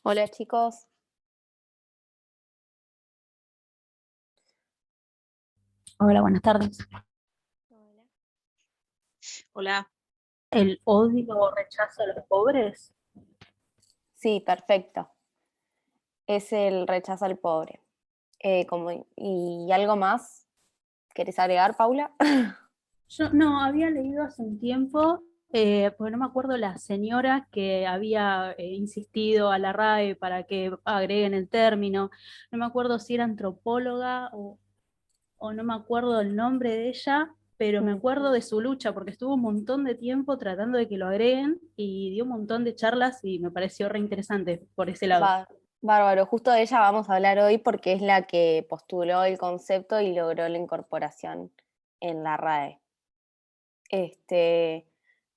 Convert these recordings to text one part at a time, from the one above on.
Hola chicos. Hola, buenas tardes. Hola. Hola. ¿El odio o rechazo a los pobres? Sí, perfecto. Es el rechazo al pobre. ¿Y algo más? ¿Querés agregar, Paula? Yo no, había leído hace un tiempo, porque no me acuerdo la señora que había insistido a la RAE para que agreguen el término. No me acuerdo si era antropóloga o no me acuerdo el nombre de ella, pero me Mm. acuerdo de su lucha porque estuvo un montón de tiempo tratando de que lo agreguen y dio un montón de charlas y me pareció re interesante por ese lado. Bárbaro, justo de ella vamos a hablar hoy porque es la que postuló el concepto y logró la incorporación en la RAE.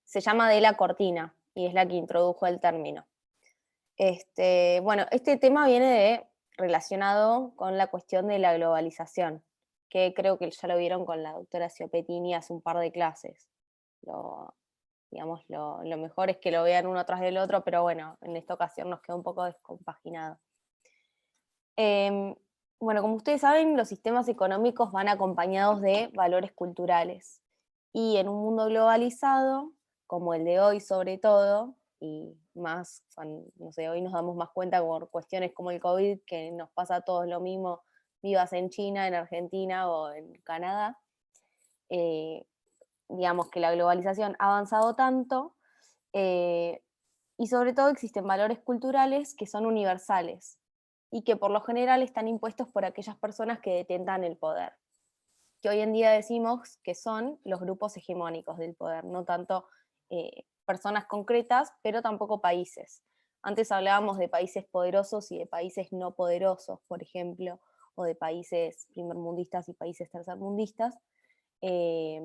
Se llama Adela Cortina y es la que introdujo el término. Bueno, este tema viene relacionado con la cuestión de la globalización, que creo que ya lo vieron con la doctora Ciopetini hace un par de clases. Lo, digamos, lo mejor es que lo vean uno tras del otro, pero bueno, en esta ocasión nos queda un poco descompaginado. Em, bueno, como ustedes saben, los sistemas económicos van acompañados de valores culturales. Y en un mundo globalizado, como el de hoy sobre todo, y más, no sé, hoy nos damos más cuenta por cuestiones como el COVID, que nos pasa a todos lo mismo, vivas en China, en Argentina o en Canadá, eh, digamos que la globalización ha avanzado tanto, eh, y sobre todo existen valores culturales que son universales y que por lo general están impuestos por aquellas personas que detentan el poder, que hoy en día decimos que son los grupos hegemónicos del poder, no tanto personas concretas, pero tampoco países. Antes hablábamos de países poderosos y de países no poderosos, por ejemplo, o de países primermundistas y países tercermundistas, eh,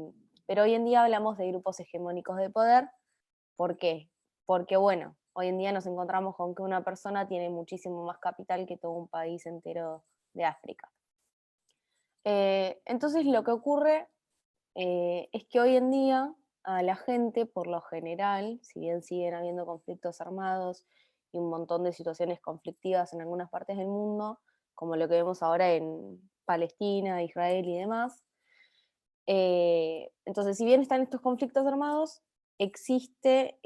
pero hoy en día hablamos de grupos hegemónicos de poder. ¿Por qué? Porque, bueno, hoy en día nos encontramos con que una persona tiene muchísimo más capital que todo un país entero de África. Entonces lo que ocurre es que hoy en día a la gente, por lo general, si bien siguen habiendo conflictos armados y un montón de situaciones conflictivas en algunas partes del mundo, como lo que vemos ahora en Palestina, Israel y demás, entonces si bien están estos conflictos armados, existe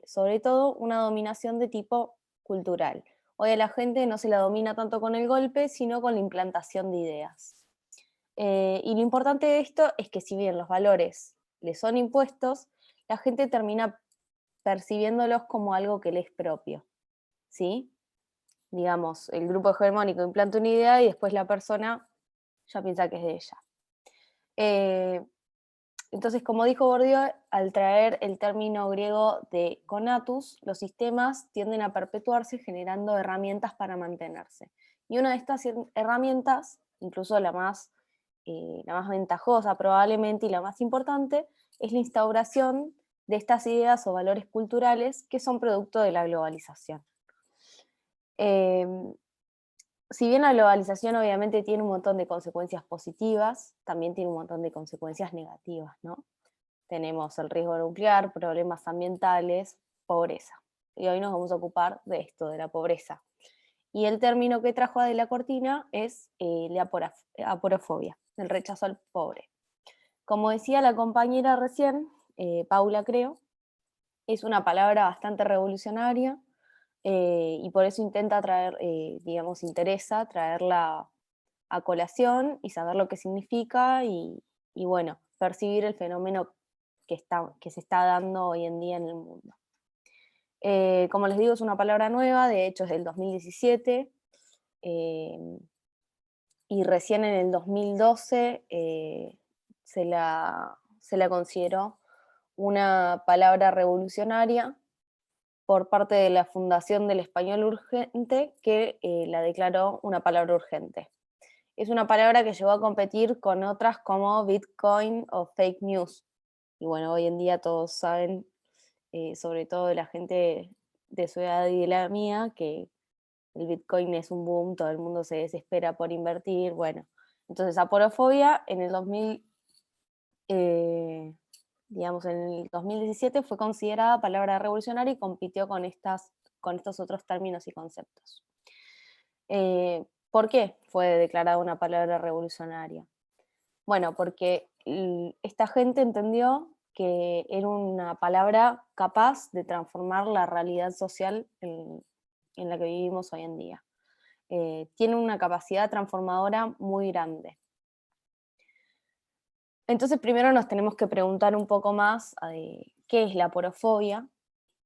sobre todo una dominación de tipo cultural. Hoy a la gente no se la domina tanto con el golpe, sino con la implantación de ideas. Y lo importante de esto es que si bien los valores le son impuestos, la gente termina percibiéndolos como algo que le es propio, ¿sí? Digamos, el grupo hegemónico implanta una idea y después la persona ya piensa que es de ella. Eh, entonces, como dijo Bourdieu, al traer el término griego de conatus, los sistemas tienden a perpetuarse generando herramientas para mantenerse. Y una de estas herramientas, incluso la más ventajosa probablemente y la más importante, es la instauración de estas ideas o valores culturales que son producto de la globalización. Em, si bien la globalización obviamente tiene un montón de consecuencias positivas, también tiene un montón de consecuencias negativas, ¿no? Tenemos el riesgo nuclear, problemas ambientales, pobreza. Y hoy nos vamos a ocupar de esto, de la pobreza. Y el término que trajo Adela Cortina es la aporofobia, el rechazo al pobre. Como decía la compañera recién, Paula creo, es una palabra bastante revolucionaria, y por eso intenta traer, digamos, interesa traerla a colación y saber lo que significa y bueno, percibir el fenómeno que se está dando hoy en día en el mundo. Como les digo, es una palabra nueva, de hecho es del 2017, eh, y recién en el 2012 se la consideró una palabra revolucionaria por parte de la Fundación del Español Urgente, que la declaró una palabra urgente. Es una palabra que llegó a competir con otras como Bitcoin o fake news. Y bueno, hoy en día todos saben, sobre todo de la gente de su edad y de la mía, que el Bitcoin es un boom, todo el mundo se desespera por invertir. Bueno, entonces aporofobia en el 2000, digamos, en el 2017 fue considerada palabra revolucionaria y compitió con estas con estos otros términos y conceptos. ¿Por qué fue declarada una palabra revolucionaria? Bueno, porque esta gente entendió que era una palabra capaz de transformar la realidad social en la que vivimos hoy en día. Tiene una capacidad transformadora muy grande. Entonces primero nos tenemos que preguntar un poco más qué es la aporofobia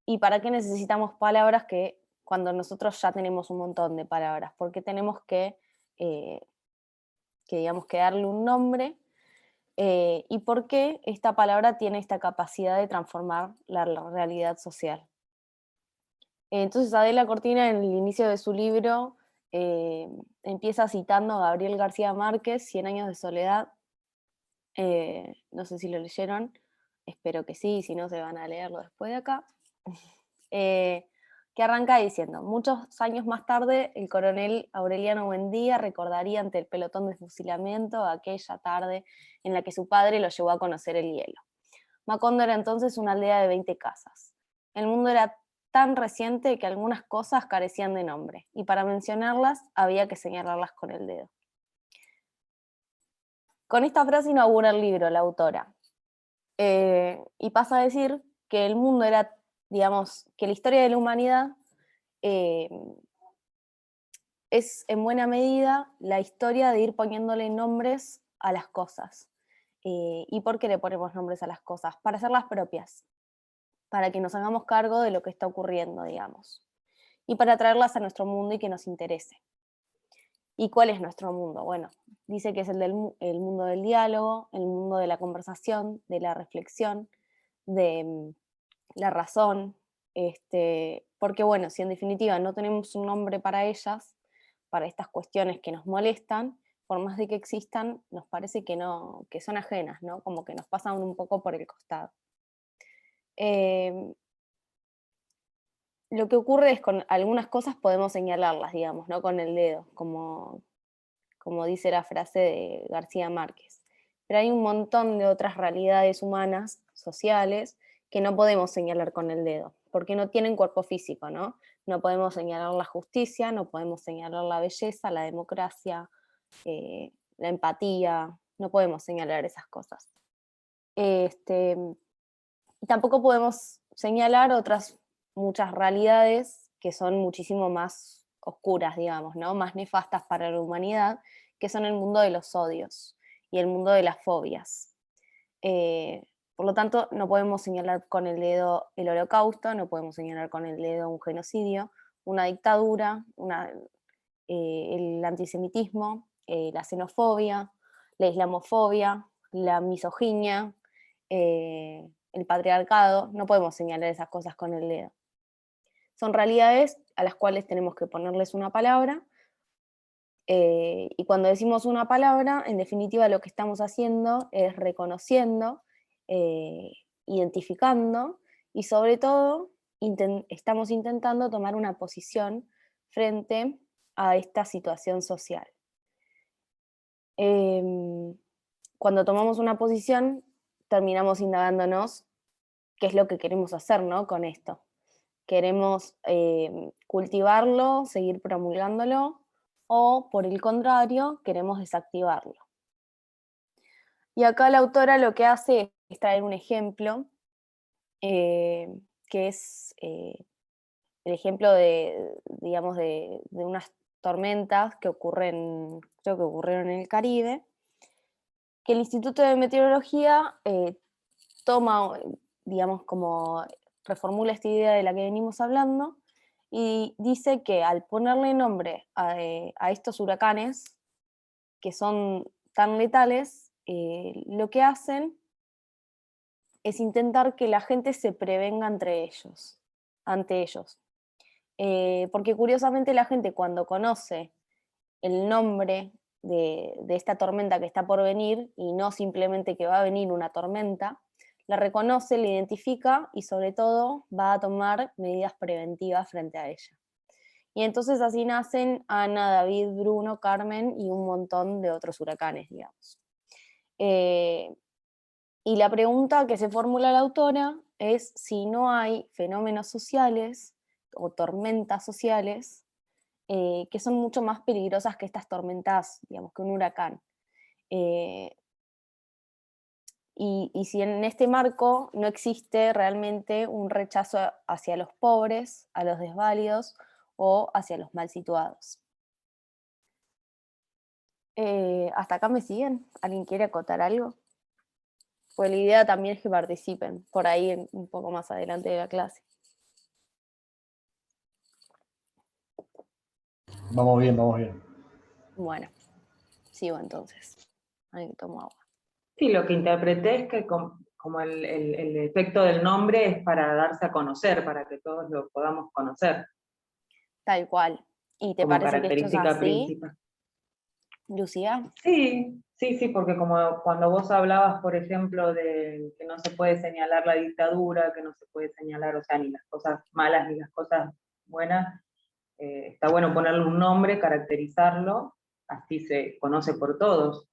y para qué necesitamos palabras cuando nosotros ya tenemos un montón de palabras. ¿Por qué tenemos digamos, que darle un nombre? ¿Y por qué esta palabra tiene esta capacidad de transformar la realidad social? Entonces Adela Cortina, en el inicio de su libro, empieza citando a Gabriel García Márquez, Cien años de soledad. No sé si lo leyeron, espero que sí, si no se van a leerlo después de acá. Que arranca diciendo: muchos años más tarde, el coronel Aureliano Buendía recordaría ante el pelotón de fusilamiento aquella tarde en la que su padre lo llevó a conocer el hielo. Macondo era entonces una aldea de 20 casas. El mundo era tan reciente que algunas cosas carecían de nombre, y para mencionarlas había que señalarlas con el dedo. Con esta frase inaugura el libro la autora, y pasa a decir que el mundo era, digamos, que la historia de la humanidad es en buena medida la historia de ir poniéndole nombres a las cosas. ¿Y por qué le ponemos nombres a las cosas? Para hacerlas propias, para que nos hagamos cargo de lo que está ocurriendo, digamos, y para traerlas a nuestro mundo y que nos interese. ¿Y cuál es nuestro mundo? Bueno, dice que es el mundo del diálogo, el mundo de la conversación, de la reflexión, de la razón, porque bueno, si en definitiva no tenemos un nombre para ellas, para estas cuestiones que nos molestan, por más de que existan, nos parece que no, que son ajenas, ¿no? Como que nos pasan un poco por el costado. Lo que ocurre es con algunas cosas podemos señalarlas, digamos, ¿no? Con el dedo, como dice la frase de García Márquez. Pero hay un montón de otras realidades humanas, sociales, que no podemos señalar con el dedo, porque no tienen cuerpo físico, ¿no? No podemos señalar la justicia, no podemos señalar la belleza, la democracia, la empatía, no podemos señalar esas cosas. Tampoco podemos señalar otras muchas realidades que son muchísimo más oscuras, digamos, ¿no? Más nefastas para la humanidad, que son el mundo de los odios y el mundo de las fobias. Por lo tanto, no podemos señalar con el dedo el Holocausto, no podemos señalar con el dedo un genocidio, una dictadura, el antisemitismo, la xenofobia, la islamofobia, la misoginia, el patriarcado. No podemos señalar esas cosas con el dedo. Son realidades a las cuales tenemos que ponerles una palabra, y cuando decimos una palabra, en definitiva lo que estamos haciendo es reconociendo, identificando y sobre todo estamos intentando tomar una posición frente a esta situación social. Cuando tomamos una posición, terminamos indagándonos qué es lo que queremos hacer, ¿no? Con esto. ¿Queremos cultivarlo, seguir promulgándolo, o por el contrario, queremos desactivarlo? Y acá la autora lo que hace es traer un ejemplo, que es el ejemplo digamos, de unas tormentas que ocurren, creo que ocurrieron en el Caribe, que el Instituto de Meteorología toma, digamos, como reformula esta idea de la que venimos hablando, y dice que al ponerle nombre a estos huracanes, que son tan letales, lo que hacen es intentar que la gente se prevenga ante ellos. Porque curiosamente la gente, cuando conoce el nombre de esta tormenta que está por venir, y no simplemente que va a venir una tormenta, la reconoce, la identifica y sobre todo va a tomar medidas preventivas frente a ella. Y entonces así nacen Ana, David, Bruno, Carmen y un montón de otros huracanes, digamos. Y la pregunta que se formula la autora es si no hay fenómenos sociales o tormentas sociales que son mucho más peligrosas que estas tormentas, digamos, que un huracán. Y si en este marco no existe realmente un rechazo hacia los pobres, a los desválidos o hacia los mal situados. ¿Hasta acá me siguen? ¿Alguien quiere acotar algo? Pues la idea también es que participen por ahí un poco más adelante de la clase. Vamos bien, vamos bien. Bueno, sigo entonces. Ahí tomo agua. Sí, lo que interpreté es que como el efecto del nombre es para darse a conocer, para que todos lo podamos conocer. Tal cual. ¿Y te como parece que esto es característica así, principal. Lucía? Sí, porque como cuando vos hablabas, por ejemplo, de que no se puede señalar la dictadura, que no se puede señalar, o sea, ni las cosas malas ni las cosas buenas, está bueno ponerle un nombre, caracterizarlo, así se conoce por todos,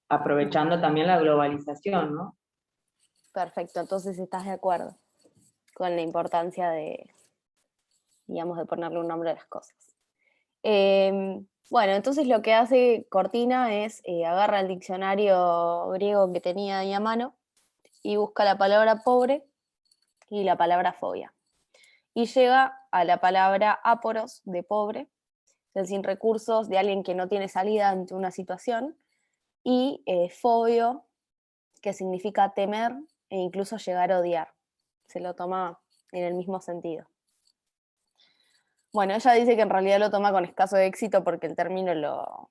aprovechando también la globalización, ¿no? Perfecto, entonces estás de acuerdo con la importancia de, digamos, de ponerle un nombre a las cosas. Bueno, entonces lo que hace Cortina es agarra el diccionario griego que tenía ahí a mano y busca la palabra pobre y la palabra fobia. Y llega a la palabra áporos, de pobre, del sin recursos, de alguien que no tiene salida ante una situación, y fobio, que significa temer e incluso llegar a odiar. Se lo toma en el mismo sentido. Bueno, ella dice que en realidad lo toma con escaso éxito porque el término lo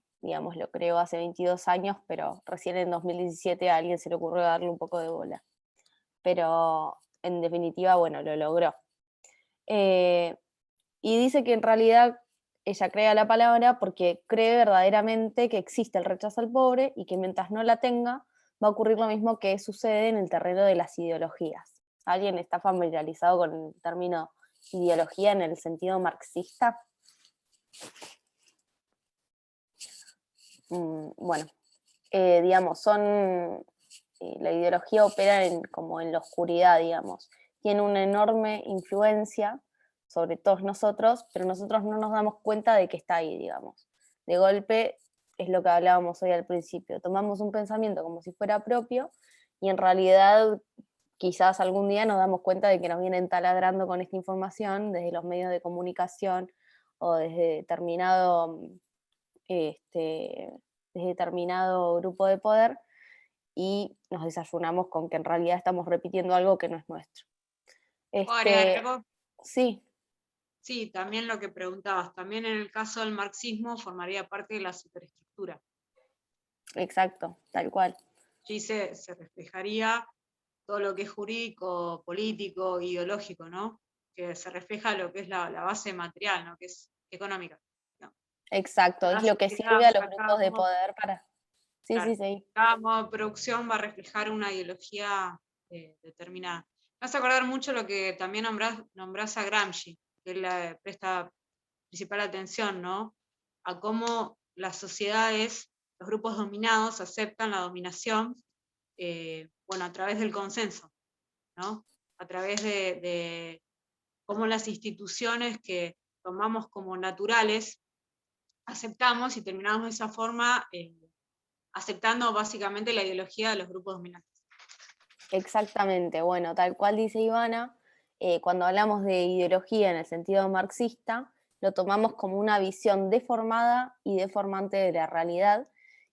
creó hace 22 años, pero recién en 2017 a alguien se le ocurrió darle un poco de bola. Pero en definitiva, bueno, lo logró. Y dice que en realidad ella crea la palabra porque cree verdaderamente que existe el rechazo al pobre y que mientras no la tenga, va a ocurrir lo mismo que sucede en el terreno de las ideologías. ¿Alguien está familiarizado con el término ideología en el sentido marxista? Bueno, digamos, la ideología opera como en la oscuridad, digamos. Tiene una enorme influencia sobre todos nosotros, pero nosotros no nos damos cuenta de que está ahí, digamos. De golpe, es lo que hablábamos hoy al principio, tomamos un pensamiento como si fuera propio y en realidad quizás algún día nos damos cuenta de que nos vienen taladrando con esta información desde los medios de comunicación o desde determinado grupo de poder, y nos desayunamos con que en realidad estamos repitiendo algo que no es nuestro. ¿Puedo agregar algo? Sí. Sí, también lo que preguntabas, también en el caso del marxismo formaría parte de la superestructura. Exacto, tal cual. Allí se reflejaría todo lo que es jurídico, político, ideológico, ¿no? Que se refleja lo que es la base material, ¿no? Que es económica, ¿no? Exacto, es lo que sirve a los grupos de poder para... Sí, claro, sí. Cada modo de producción va a reflejar una ideología determinada. Me vas a acordar mucho lo que también nombrás a Gramsci, que él le presta principal atención, ¿no? A cómo las sociedades, los grupos dominados aceptan la dominación, bueno, a través del consenso, ¿no? A través de cómo las instituciones que tomamos como naturales aceptamos y terminamos de esa forma aceptando básicamente la ideología de los grupos dominantes. Exactamente, bueno, tal cual dice Ivana, cuando hablamos de ideología en el sentido marxista, lo tomamos como una visión deformada y deformante de la realidad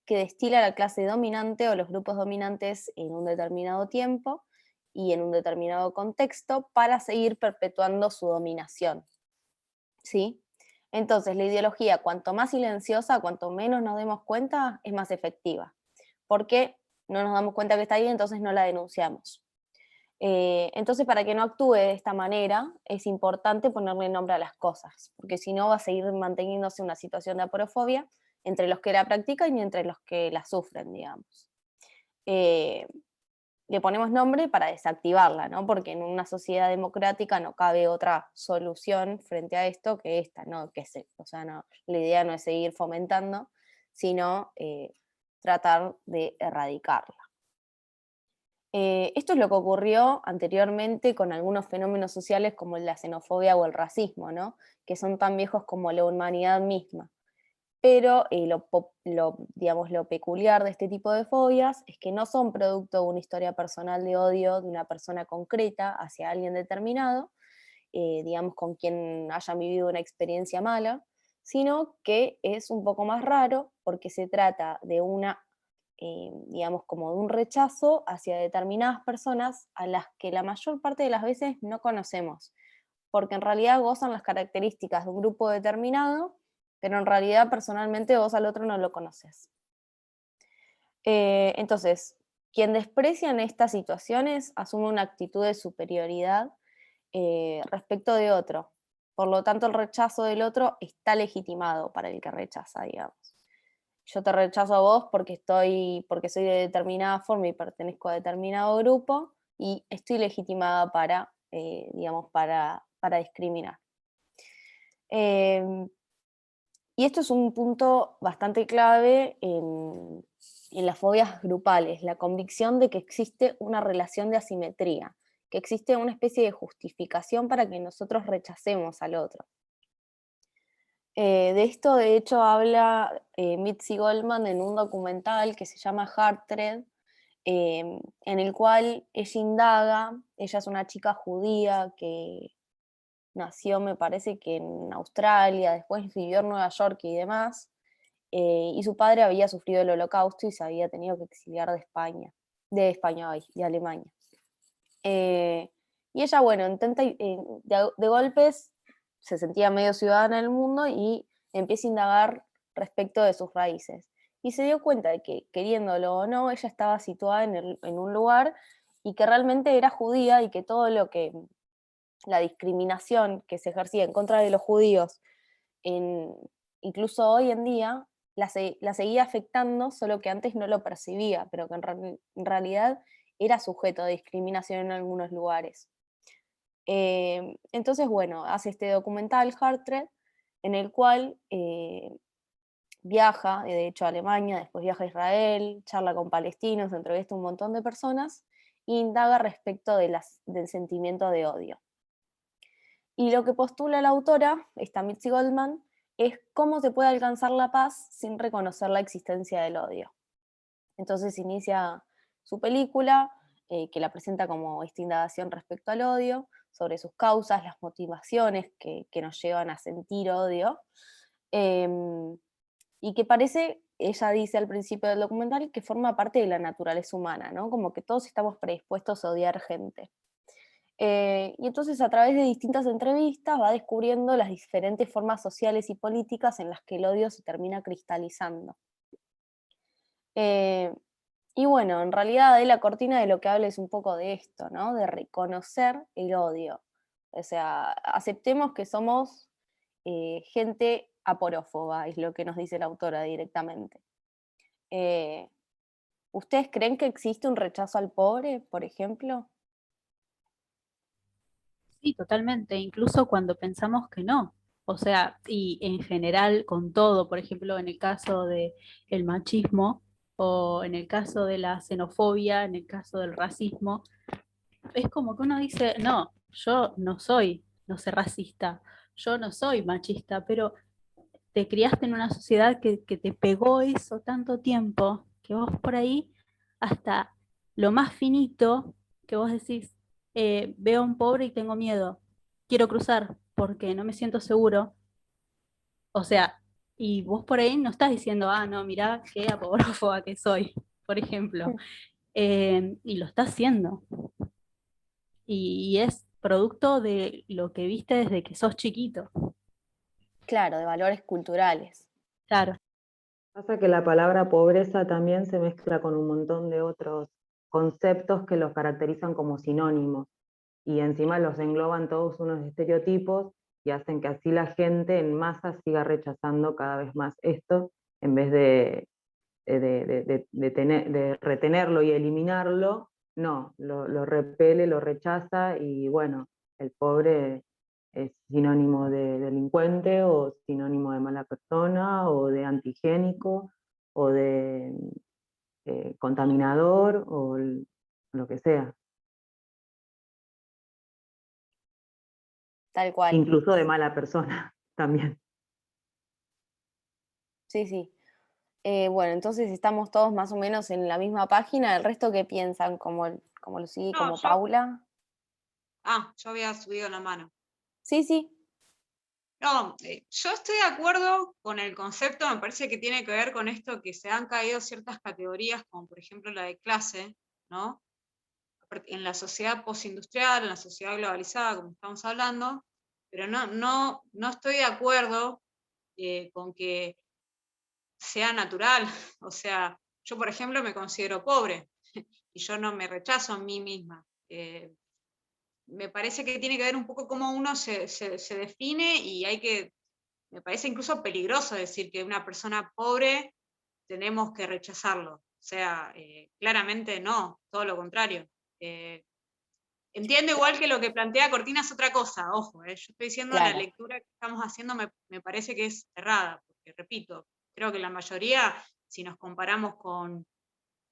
que destila la clase dominante o los grupos dominantes en un determinado tiempo y en un determinado contexto para seguir perpetuando su dominación. ¿Sí? Entonces, la ideología, cuanto más silenciosa, cuanto menos nos demos cuenta, es más efectiva. Porque no nos damos cuenta que está ahí, entonces no la denunciamos. Entonces, para que no actúe de esta manera, es importante ponerle nombre a las cosas, porque si no va a seguir manteniéndose una situación de aporofobia entre los que la practican y entre los que la sufren, digamos. Le ponemos nombre para desactivarla, ¿no? Porque en una sociedad democrática no cabe otra solución frente a esto que esta, ¿no? La idea no es seguir fomentando, sino tratar de erradicarla. Esto es lo que ocurrió anteriormente con algunos fenómenos sociales como la xenofobia o el racismo, ¿no? Que son tan viejos como la humanidad misma. Pero digamos, lo peculiar de este tipo de fobias es que no son producto de una historia personal de odio de una persona concreta hacia alguien determinado, digamos, con quien hayan vivido una experiencia mala, sino que es un poco más raro porque se trata de digamos, como de un rechazo hacia determinadas personas a las que la mayor parte de las veces no conocemos, porque en realidad gozan las características de un grupo determinado, pero en realidad personalmente vos al otro no lo conoces. Entonces, quien desprecia en estas situaciones asume una actitud de superioridad respecto de otro. Por lo tanto, el rechazo del otro está legitimado para el que rechaza, digamos. Yo te rechazo a vos porque soy de determinada forma y pertenezco a determinado grupo y estoy legitimada digamos, para discriminar. Y esto es un punto bastante clave en las fobias grupales, la convicción de que existe una relación de asimetría, que existe una especie de justificación para que nosotros rechacemos al otro. De esto, de hecho, habla Mitzi Goldman en un documental que se llama Heartthread, en el cual ella indaga, ella es una chica judía que nació, me parece que en Australia, después vivió en Nueva York y demás, y su padre había sufrido el Holocausto y se había tenido que exiliar de Alemania. Y ella, bueno, intenta, de golpes se sentía medio ciudadana del mundo y empieza a indagar respecto de sus raíces. Y se dio cuenta de que, queriéndolo o no, ella estaba situada en un lugar y que realmente era judía y que todo lo que la discriminación que se ejercía en contra de los judíos, incluso hoy en día, la seguía afectando, solo que antes no lo percibía, pero que en realidad era sujeto de discriminación en algunos lugares. Entonces, bueno, hace este documental, Heartthread, en el cual viaja, de hecho, a Alemania, después viaja a Israel, charla con palestinos, entrevista a un montón de personas e indaga respecto del sentimiento de odio. Y lo que postula la autora, esta Mitzi Goldman, es cómo se puede alcanzar la paz sin reconocer la existencia del odio. Entonces inicia su película, que la presenta como esta indagación respecto al odio, sobre sus causas, las motivaciones que nos llevan a sentir odio, y que parece, ella dice al principio del documental, que forma parte de la naturaleza humana, ¿no? Como que todos estamos predispuestos a odiar gente. Y entonces a través de distintas entrevistas va descubriendo las diferentes formas sociales y políticas en las que el odio se termina cristalizando. Y bueno, en realidad ahí la cortina de lo que habla es un poco de esto, ¿no? De reconocer el odio. O sea, aceptemos que somos gente aporófoba, es lo que nos dice la autora directamente. ¿Ustedes creen que existe un rechazo al pobre, por ejemplo? Sí, totalmente, incluso cuando pensamos que no. O sea, y en general con todo, por ejemplo, en el caso del machismo o en el caso de la xenofobia, en el caso del racismo, es como que uno dice, no, yo no sé racista, yo no soy machista, pero te criaste en una sociedad que te pegó eso tanto tiempo, que vos por ahí, hasta lo más finito, que vos decís, veo a un pobre y tengo miedo, quiero cruzar porque no me siento seguro. O sea, y vos por ahí no estás diciendo, ah, no, mirá qué apórófoba que soy, por ejemplo. Y lo está haciendo. Y es producto de lo que viste desde que sos chiquito. Claro, de valores culturales. Claro. Pasa que la palabra pobreza también se mezcla con un montón de otros conceptos que los caracterizan como sinónimos y encima los engloban todos unos estereotipos y hacen que así la gente en masa siga rechazando cada vez más esto en vez de retenerlo y eliminarlo, no, lo repele, lo rechaza y bueno, el pobre es sinónimo de delincuente o sinónimo de mala persona o de antigénico o de contaminador lo que sea. Tal cual. Incluso de mala persona también. Sí, sí. Bueno, entonces estamos todos más o menos en la misma página. ¿El resto qué piensan? ¿Como Lucy, No, como yo Paula? había subido la mano. Sí, sí. No, yo estoy de acuerdo con el concepto, me parece que tiene que ver con esto que se han caído ciertas categorías, como por ejemplo la de clase, ¿no? En la sociedad postindustrial, en la sociedad globalizada, como estamos hablando, pero no estoy de acuerdo con que sea natural. O sea, yo por ejemplo me considero pobre y yo no me rechazo a mí misma. Me parece que tiene que ver un poco cómo uno se define y me parece incluso peligroso decir que una persona pobre tenemos que rechazarlo. O sea, claramente no, todo lo contrario. Entiendo igual que lo que plantea Cortina es otra cosa, ojo, yo estoy diciendo la Claro. lectura que estamos haciendo me parece que es errada, porque repito, creo que la mayoría, si nos comparamos con,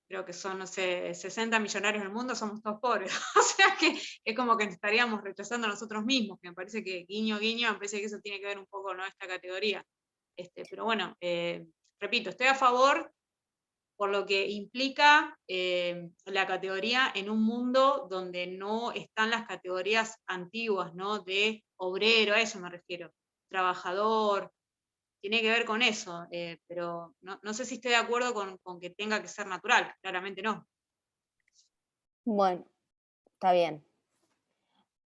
creo que son, no sé, 60 millonarios del mundo, somos todos pobres. O sea que es como que estaríamos rechazando a nosotros mismos, que me parece que guiño, guiño, me parece que eso tiene que ver un poco, ¿no?, esta categoría. Pero bueno, repito, estoy a favor por lo que implica la categoría en un mundo donde no están las categorías antiguas, ¿no?, de obrero, a eso me refiero, trabajador, tiene que ver con eso, pero no sé si estoy de acuerdo con que tenga que ser natural, claramente no. Bueno, está bien.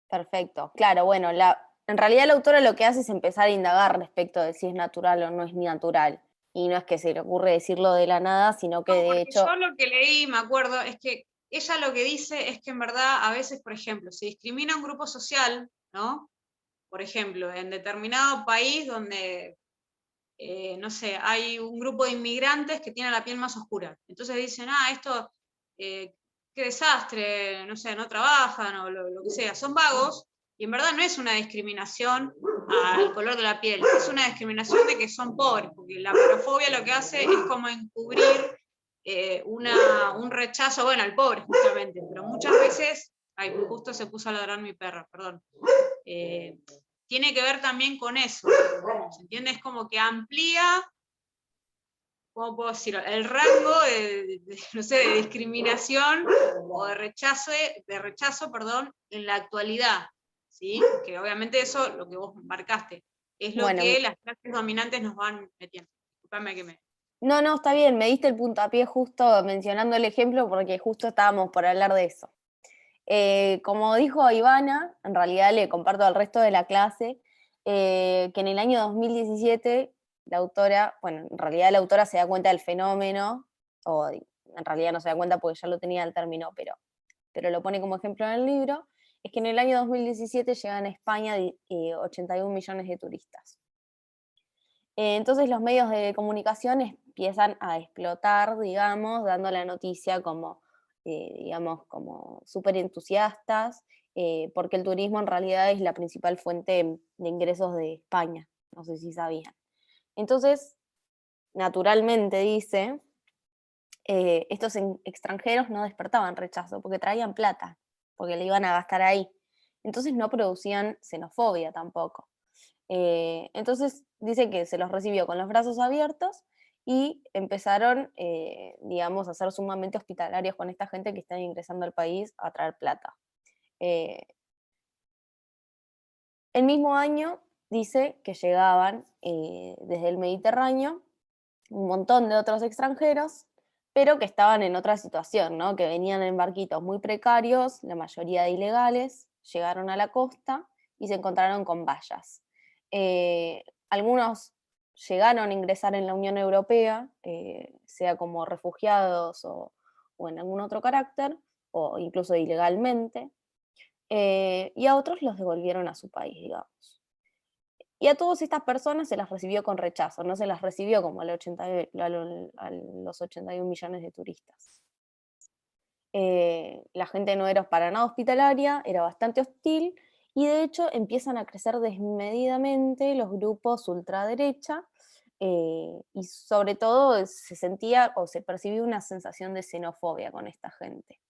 Perfecto. Claro, bueno, en realidad la autora lo que hace es empezar a indagar respecto de si es natural o no es natural. Y no es que se le ocurre decirlo de la nada, sino que No, de porque hecho, yo lo que leí, me acuerdo, es que ella lo que dice es que en verdad a veces, por ejemplo, se discrimina un grupo social, ¿no? Por ejemplo, en determinado país donde no sé, hay un grupo de inmigrantes que tienen la piel más oscura. Entonces dicen, esto, qué desastre, no sé, no trabajan o lo que sea, son vagos, y en verdad no es una discriminación al color de la piel, es una discriminación de que son pobres, porque la porofobia lo que hace es como encubrir un rechazo, bueno, al pobre justamente, pero muchas veces, ay, justo se puso a ladrar mi perra, perdón. Tiene que ver también con eso, ¿se entiende? Es como que amplía, ¿cómo puedo decirlo?, el rango no sé, de discriminación o de rechazo, perdón, en la actualidad, ¿sí? Que obviamente eso, lo que vos marcaste, es lo bueno, que las clases dominantes nos van metiendo. Disculpame que me... no, está bien, me diste el puntapié justo mencionando el ejemplo porque justo estábamos por hablar de eso. Como dijo Ivana, en realidad le comparto al resto de la clase, que en el año 2017 la autora, bueno, en realidad la autora se da cuenta del fenómeno, o en realidad no se da cuenta porque ya lo tenía el término, pero lo pone como ejemplo en el libro, es que en el año 2017 llegan a España 81 millones de turistas. Entonces los medios de comunicación empiezan a explotar, digamos, dando la noticia como, digamos, como súper entusiastas, porque el turismo en realidad es la principal fuente de ingresos de España, no sé si sabían. Entonces, naturalmente dice, estos extranjeros no despertaban rechazo porque traían plata, porque le iban a gastar ahí. Entonces no producían xenofobia tampoco. Entonces dice que se los recibió con los brazos abiertos y empezaron, digamos, a ser sumamente hospitalarios con esta gente que está ingresando al país a traer plata. El mismo año dice que llegaban desde el Mediterráneo un montón de otros extranjeros, pero que estaban en otra situación, ¿no? Que venían en barquitos muy precarios, la mayoría de ilegales, llegaron a la costa y se encontraron con vallas. Algunos llegaron a ingresar en la Unión Europea, sea como refugiados o en algún otro carácter, o incluso ilegalmente, y a otros los devolvieron a su país, digamos. Y a todas estas personas se las recibió con rechazo, no se las recibió como a los 81 millones de turistas. La gente no era para nada hospitalaria, era bastante hostil, y de hecho empiezan a crecer desmedidamente los grupos ultraderecha, y sobre todo se sentía o se percibía una sensación de xenofobia con esta gente.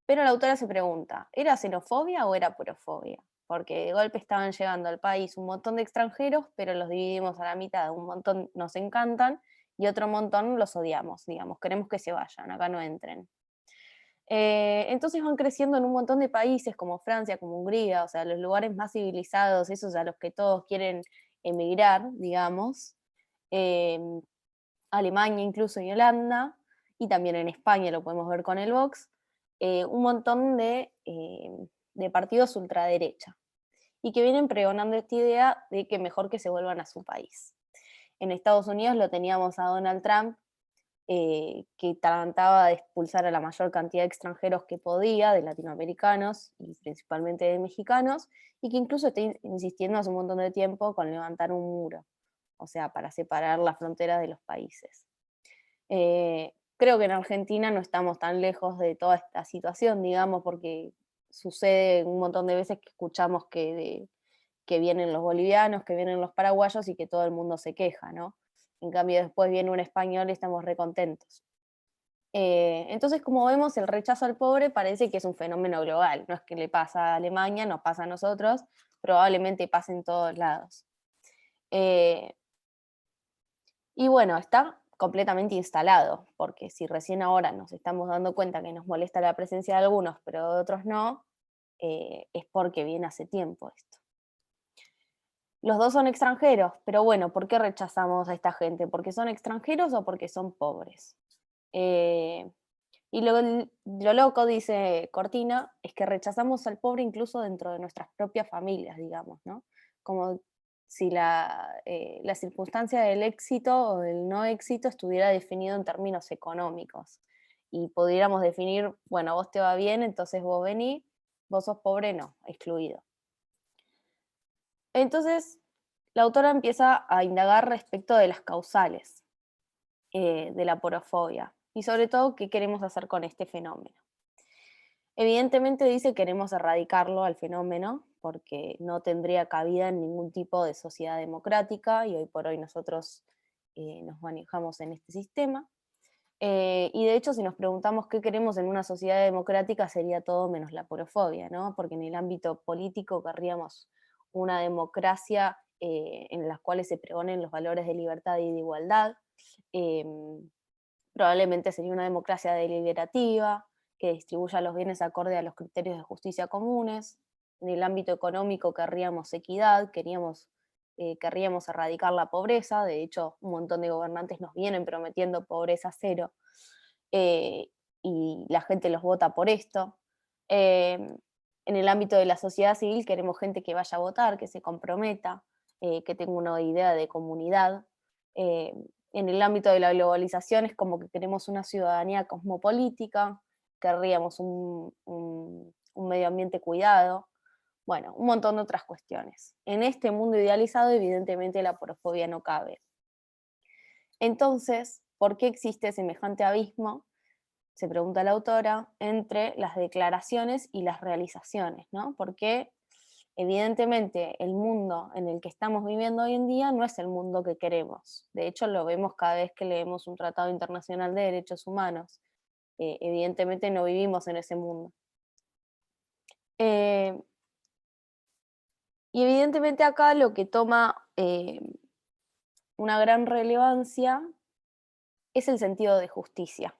Pero la autora se pregunta, ¿era xenofobia o era porofobia? Porque de golpe estaban llegando al país un montón de extranjeros, pero los dividimos a la mitad, un montón nos encantan y otro montón los odiamos, digamos, queremos que se vayan, acá no entren. Entonces van creciendo en un montón de países como Francia, como Hungría, o sea, los lugares más civilizados, esos a los que todos quieren emigrar, digamos, Alemania incluso y Holanda, y también en España lo podemos ver con el Vox, un montón de partidos ultraderecha, y que vienen pregonando esta idea de que mejor que se vuelvan a su país. En Estados Unidos lo teníamos a Donald Trump, que trataba de expulsar a la mayor cantidad de extranjeros que podía, de latinoamericanos y principalmente de mexicanos, y que incluso está insistiendo hace un montón de tiempo con levantar un muro, o sea, para separar las fronteras de los países. Creo que en Argentina no estamos tan lejos de toda esta situación, digamos, porque sucede un montón de veces que escuchamos que vienen los bolivianos, que vienen los paraguayos y que todo el mundo se queja, ¿no? En cambio, después viene un español y estamos recontentos. Entonces, como vemos, el rechazo al pobre parece que es un fenómeno global. No es que le pasa a Alemania, nos pasa a nosotros, probablemente pase en todos lados. Y bueno, está completamente instalado, porque si recién ahora nos estamos dando cuenta que nos molesta la presencia de algunos, pero de otros no, es porque viene hace tiempo esto. Los dos son extranjeros, pero bueno, ¿por qué rechazamos a esta gente? ¿Porque son extranjeros o porque son pobres? Y lo loco, dice Cortina, es que rechazamos al pobre incluso dentro de nuestras propias familias, digamos, ¿no? Como si la circunstancia del éxito o del no éxito estuviera definido en términos económicos. Y pudiéramos definir, bueno, vos te va bien, entonces vos vení, vos sos pobre, no, excluido. Entonces, la autora empieza a indagar respecto de las causales de la porofobia y sobre todo qué queremos hacer con este fenómeno. Evidentemente dice que queremos erradicarlo al fenómeno porque no tendría cabida en ningún tipo de sociedad democrática y hoy por hoy nosotros nos manejamos en este sistema. Y de hecho, si nos preguntamos qué queremos en una sociedad democrática, sería todo menos la porofobia, ¿no? Porque en el ámbito político querríamos una democracia en la cual se pregonen los valores de libertad y de igualdad. Probablemente sería una democracia deliberativa, que distribuya los bienes acorde a los criterios de justicia comunes. En el ámbito económico querríamos equidad, querríamos erradicar la pobreza. De hecho, un montón de gobernantes nos vienen prometiendo pobreza cero, y la gente los vota por esto. En el ámbito de la sociedad civil queremos gente que vaya a votar, que se comprometa, que tenga una idea de comunidad. En el ámbito de la globalización es como que queremos una ciudadanía cosmopolítica, querríamos un medio ambiente cuidado, bueno, un montón de otras cuestiones. En este mundo idealizado, evidentemente, la porofobia no cabe. Entonces, ¿por qué existe semejante abismo? Se pregunta la autora, entre las declaraciones y las realizaciones, ¿no? Porque evidentemente el mundo en el que estamos viviendo hoy en día no es el mundo que queremos. De hecho, lo vemos cada vez que leemos un tratado internacional de derechos humanos. Evidentemente no vivimos en ese mundo. Y evidentemente acá lo que toma una gran relevancia es el sentido de justicia.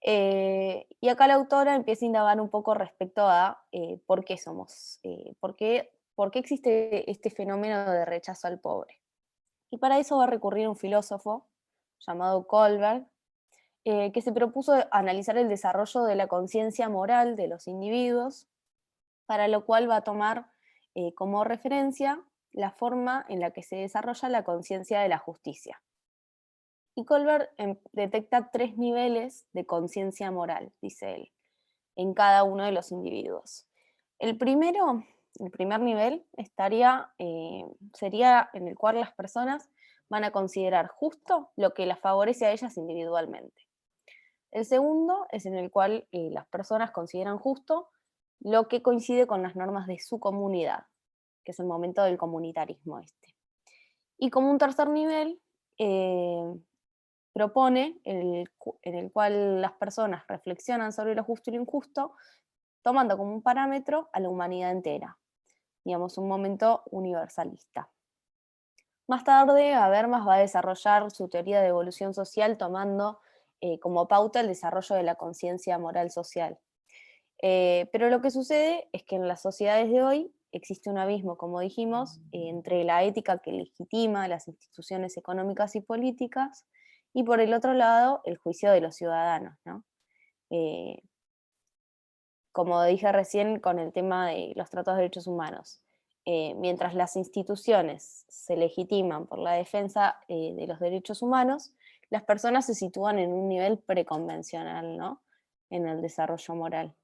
Y acá la autora empieza a indagar un poco respecto a por qué por qué existe este fenómeno de rechazo al pobre. Y para eso va a recurrir a un filósofo llamado Kohlberg, que se propuso analizar el desarrollo de la conciencia moral de los individuos, para lo cual va a tomar como referencia la forma en la que se desarrolla la conciencia de la justicia. Y Kohlberg detecta 3 niveles de conciencia moral, dice él, en cada uno de los individuos. El primer nivel sería en el cual las personas van a considerar justo lo que las favorece a ellas individualmente. El segundo es en el cual las personas consideran justo lo que coincide con las normas de su comunidad, que es el momento del comunitarismo este. Y como un tercer nivel, propone, en el cual las personas reflexionan sobre lo justo y lo injusto, tomando como un parámetro a la humanidad entera, digamos, un momento universalista. Más tarde, Habermas va a desarrollar su teoría de evolución social tomando como pauta el desarrollo de la conciencia moral social. Pero lo que sucede es que en las sociedades de hoy existe un abismo, como dijimos, entre la ética que legitima las instituciones económicas y políticas y por el otro lado el juicio de los ciudadanos, ¿no? Como dije recién con el tema de los tratados de derechos humanos. Mientras las instituciones se legitiman por la defensa de los derechos humanos, las personas se sitúan en un nivel preconvencional, ¿no? En el desarrollo moral.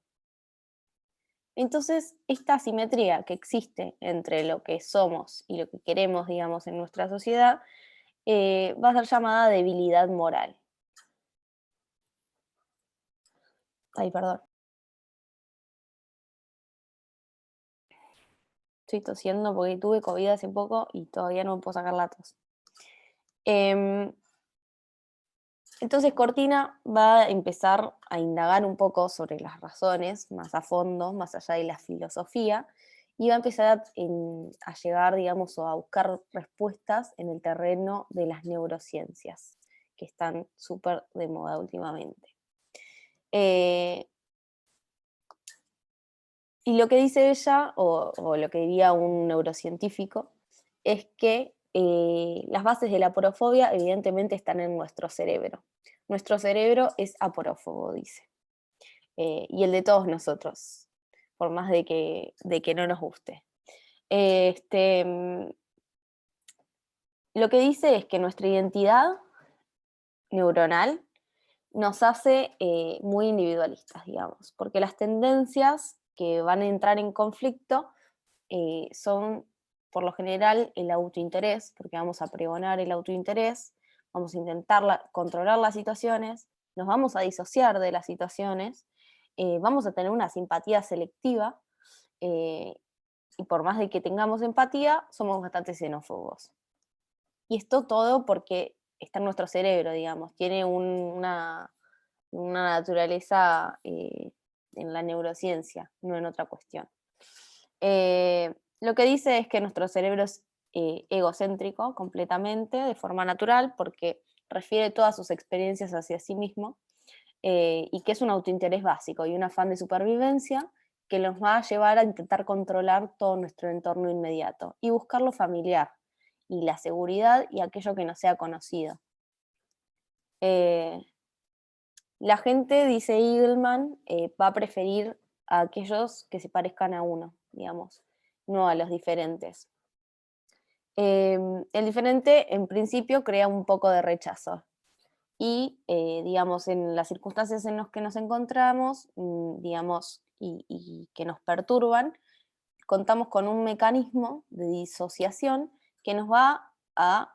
Entonces, esta asimetría que existe entre lo que somos y lo que queremos, digamos, en nuestra sociedad, va a ser llamada debilidad moral. Ay, perdón. Estoy tosiendo porque tuve COVID hace poco y todavía no me puedo sacar la tos. Entonces Cortina va a empezar a indagar un poco sobre las razones más a fondo, más allá de la filosofía, y va a empezar a llegar, digamos, o a buscar respuestas en el terreno de las neurociencias, que están súper de moda últimamente. Y lo que dice ella, o lo que diría un neurocientífico, es que las bases de la aporofobia evidentemente están en nuestro cerebro. Nuestro cerebro es aporófobo, dice, y el de todos nosotros, por más de que no nos guste. Lo que dice es que nuestra identidad neuronal nos hace muy individualistas, digamos, porque las tendencias que van a entrar en conflicto son, por lo general, el autointerés, porque vamos a pregonar el autointerés, vamos a intentar controlar las situaciones, nos vamos a disociar de las situaciones, vamos a tener una simpatía selectiva, y por más de que tengamos empatía, somos bastante xenófobos. Y esto todo porque está en nuestro cerebro, digamos, tiene una naturaleza en la neurociencia, no en otra cuestión. Lo que dice es que nuestro cerebro es egocéntrico completamente, de forma natural, porque refiere todas sus experiencias hacia sí mismo, y que es un autointerés básico y un afán de supervivencia que nos va a llevar a intentar controlar todo nuestro entorno inmediato y buscar lo familiar y la seguridad y aquello que no sea conocido. La gente, dice Eagleman, va a preferir a aquellos que se parezcan a uno, digamos, no a los diferentes. El diferente, en principio, crea un poco de rechazo. Y, digamos, en las circunstancias en las que nos encontramos, digamos, y que nos perturban, contamos con un mecanismo de disociación que nos va a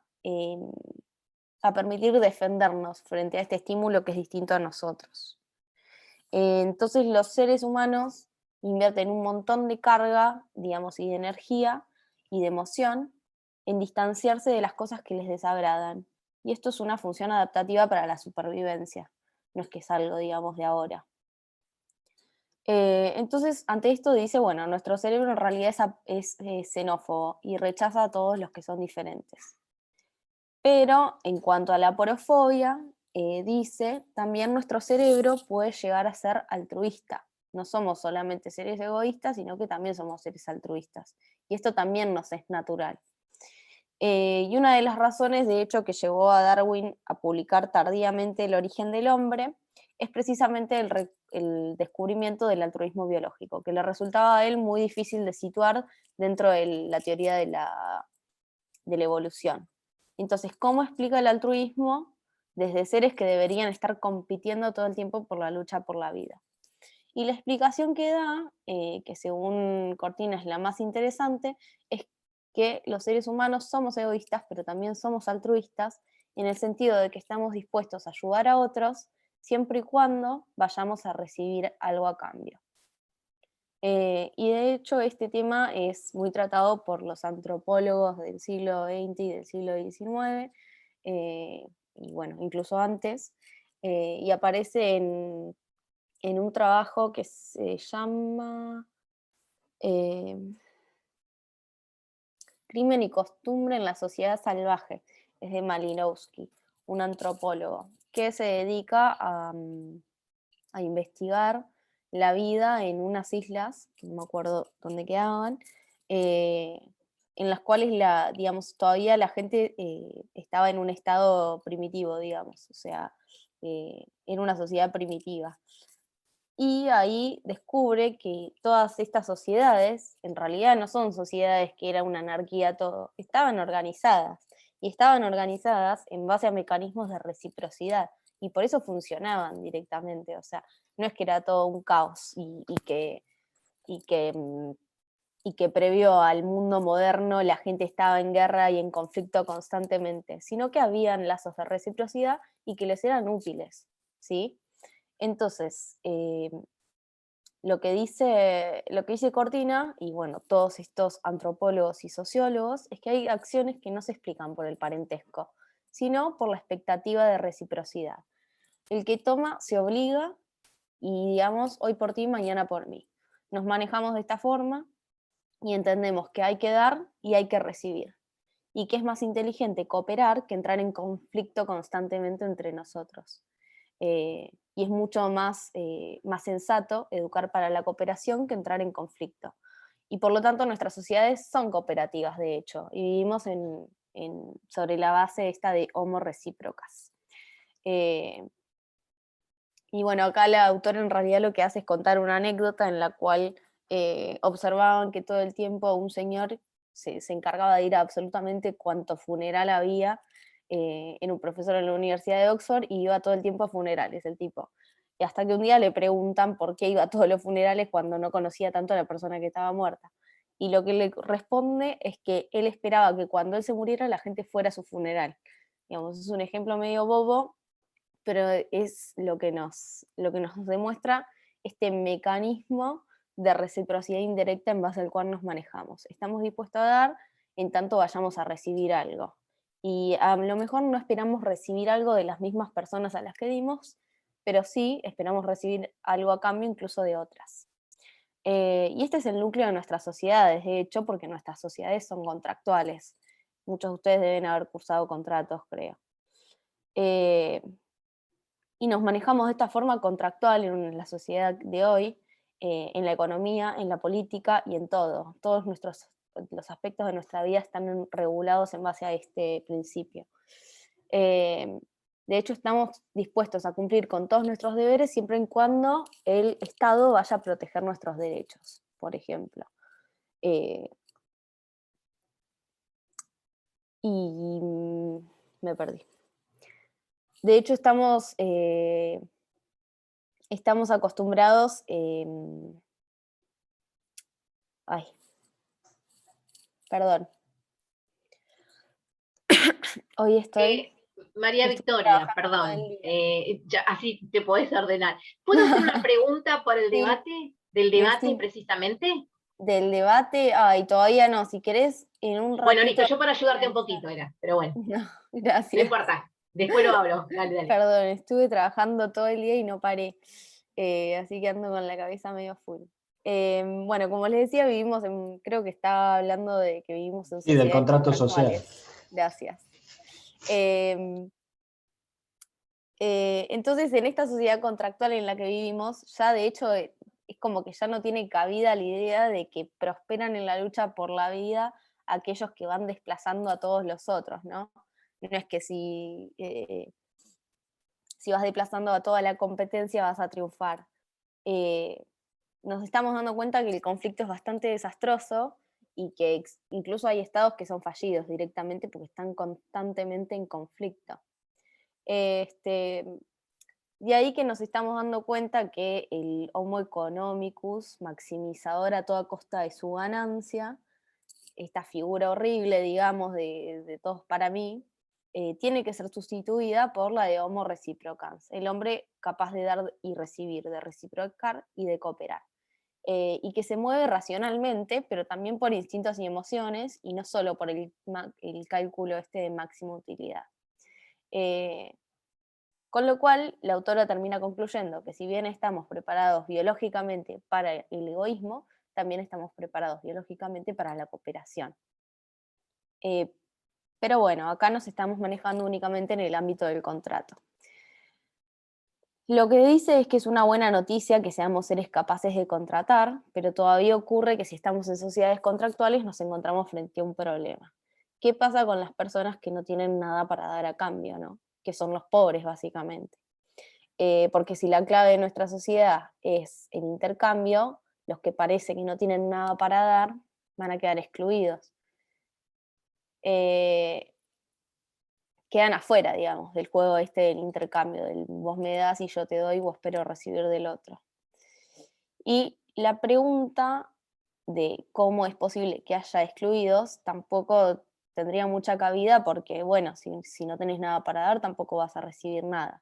permitir defendernos frente a este estímulo que es distinto a nosotros. Entonces los seres humanos invierten un montón de carga, digamos, y de energía y de emoción en distanciarse de las cosas que les desagradan. Y esto es una función adaptativa para la supervivencia, no es que es algo, digamos, de ahora. Entonces, ante esto dice, bueno, nuestro cerebro en realidad es xenófobo y rechaza a todos los que son diferentes. Pero en cuanto a la aporofobia, dice, también nuestro cerebro puede llegar a ser altruista. No somos solamente seres egoístas, sino que también somos seres altruistas. Y esto también nos es natural. Y una de las razones, de hecho, que llevó a Darwin a publicar tardíamente El origen del hombre, es precisamente el descubrimiento del altruismo biológico, que le resultaba a él muy difícil de situar dentro de la teoría de la evolución. Entonces, ¿cómo explica el altruismo desde seres que deberían estar compitiendo todo el tiempo por la lucha por la vida? Y la explicación que da, que según Cortina es la más interesante, es que los seres humanos somos egoístas, pero también somos altruistas, en el sentido de que estamos dispuestos a ayudar a otros siempre y cuando vayamos a recibir algo a cambio. Y de hecho este tema es muy tratado por los antropólogos del siglo XX y del siglo XIX, y bueno, incluso antes, y aparece en un trabajo que se llama Crimen y costumbre en la sociedad salvaje, es de Malinowski, un antropólogo, que se dedica a investigar la vida en unas islas, que no me acuerdo dónde quedaban, en las cuales digamos, todavía la gente estaba en un estado primitivo, digamos, o sea, en una sociedad primitiva. Y ahí descubre que todas estas sociedades, en realidad no son sociedades que era una anarquía todo, estaban organizadas, y estaban organizadas en base a mecanismos de reciprocidad, y por eso funcionaban directamente, o sea, no es que era todo un caos y que previo al mundo moderno la gente estaba en guerra y en conflicto constantemente, sino que habían lazos de reciprocidad y que les eran útiles, ¿sí? Entonces, lo que dice Cortina, y bueno, todos estos antropólogos y sociólogos, es que hay acciones que no se explican por el parentesco, sino por la expectativa de reciprocidad. El que toma se obliga y digamos, hoy por ti, mañana por mí. Nos manejamos de esta forma y entendemos que hay que dar y hay que recibir. Y que es más inteligente cooperar que entrar en conflicto constantemente entre nosotros. Y es mucho más sensato educar para la cooperación que entrar en conflicto. Y por lo tanto nuestras sociedades son cooperativas, de hecho, y vivimos sobre la base esta de homo recíprocas. Y bueno, acá la autora en realidad lo que hace es contar una anécdota en la cual observaban que todo el tiempo un señor se encargaba de ir a absolutamente cuanto funeral había, en un profesor en la Universidad de Oxford, y iba todo el tiempo a funerales el tipo. Y hasta que un día le preguntan por qué iba a todos los funerales cuando no conocía tanto a la persona que estaba muerta. Y lo que le responde es que él esperaba que cuando él se muriera la gente fuera a su funeral. Digamos, es un ejemplo medio bobo, pero es lo que nos demuestra este mecanismo de reciprocidad indirecta en base al cual nos manejamos. Estamos dispuestos a dar en tanto vayamos a recibir algo. Y a lo mejor no esperamos recibir algo de las mismas personas a las que dimos, pero sí esperamos recibir algo a cambio incluso de otras. Y este es el núcleo de nuestras sociedades, de hecho, porque nuestras sociedades son contractuales. Muchos de ustedes deben haber cursado contratos, creo. Y nos manejamos de esta forma contractual en la sociedad de hoy, en la economía, en la política y en todo. Todos los aspectos de nuestra vida están regulados en base a este principio. De hecho, estamos dispuestos a cumplir con todos nuestros deberes siempre y cuando el Estado vaya a proteger nuestros derechos, por ejemplo. Y me perdí. De hecho, estamos acostumbrados, ay, perdón. Hoy estoy... María Victoria, perdón, así te podés ordenar. ¿Puedo hacer una pregunta por el debate? ¿Del debate sí. precisamente? Del debate, ay, todavía no, si querés, en un ratito... Bueno, listo, yo para ayudarte un poquito era, pero bueno. No, gracias. No importa, después lo hablo, dale. Perdón, estuve trabajando todo el día y no paré, así que ando con la cabeza medio full. Bueno, como les decía, creo que estaba hablando de que vivimos en sociedades del contrato social. Gracias. Entonces, en esta sociedad contractual en la que vivimos, ya de hecho es como que ya no tiene cabida la idea de que prosperan en la lucha por la vida aquellos que van desplazando a todos los otros, ¿no? No es que si vas desplazando a toda la competencia vas a triunfar. Nos estamos dando cuenta que el conflicto es bastante desastroso y que incluso hay estados que son fallidos directamente porque están constantemente en conflicto. De ahí que nos estamos dando cuenta que el homo economicus, maximizador a toda costa de su ganancia, esta figura horrible, digamos, de todos para mí, tiene que ser sustituida por la de homo reciprocans, el hombre capaz de dar y recibir, de reciprocar y de cooperar. Y que se mueve racionalmente, pero también por instintos y emociones, y no solo por el cálculo de máxima utilidad. Con lo cual, la autora termina concluyendo que si bien estamos preparados biológicamente para el egoísmo, también estamos preparados biológicamente para la cooperación. Pero bueno, acá nos estamos manejando únicamente en el ámbito del contrato. Lo que dice es que es una buena noticia que seamos seres capaces de contratar, pero todavía ocurre que si estamos en sociedades contractuales nos encontramos frente a un problema. ¿Qué pasa con las personas que no tienen nada para dar a cambio, ¿no? Que son los pobres, básicamente? Porque si la clave de nuestra sociedad es el intercambio, los que parece que no tienen nada para dar van a quedar excluidos. Quedan afuera, digamos, del juego este del intercambio, del vos me das y yo te doy, vos espero recibir del otro. Y la pregunta de cómo es posible que haya excluidos tampoco tendría mucha cabida porque, bueno, si no tenés nada para dar, tampoco vas a recibir nada.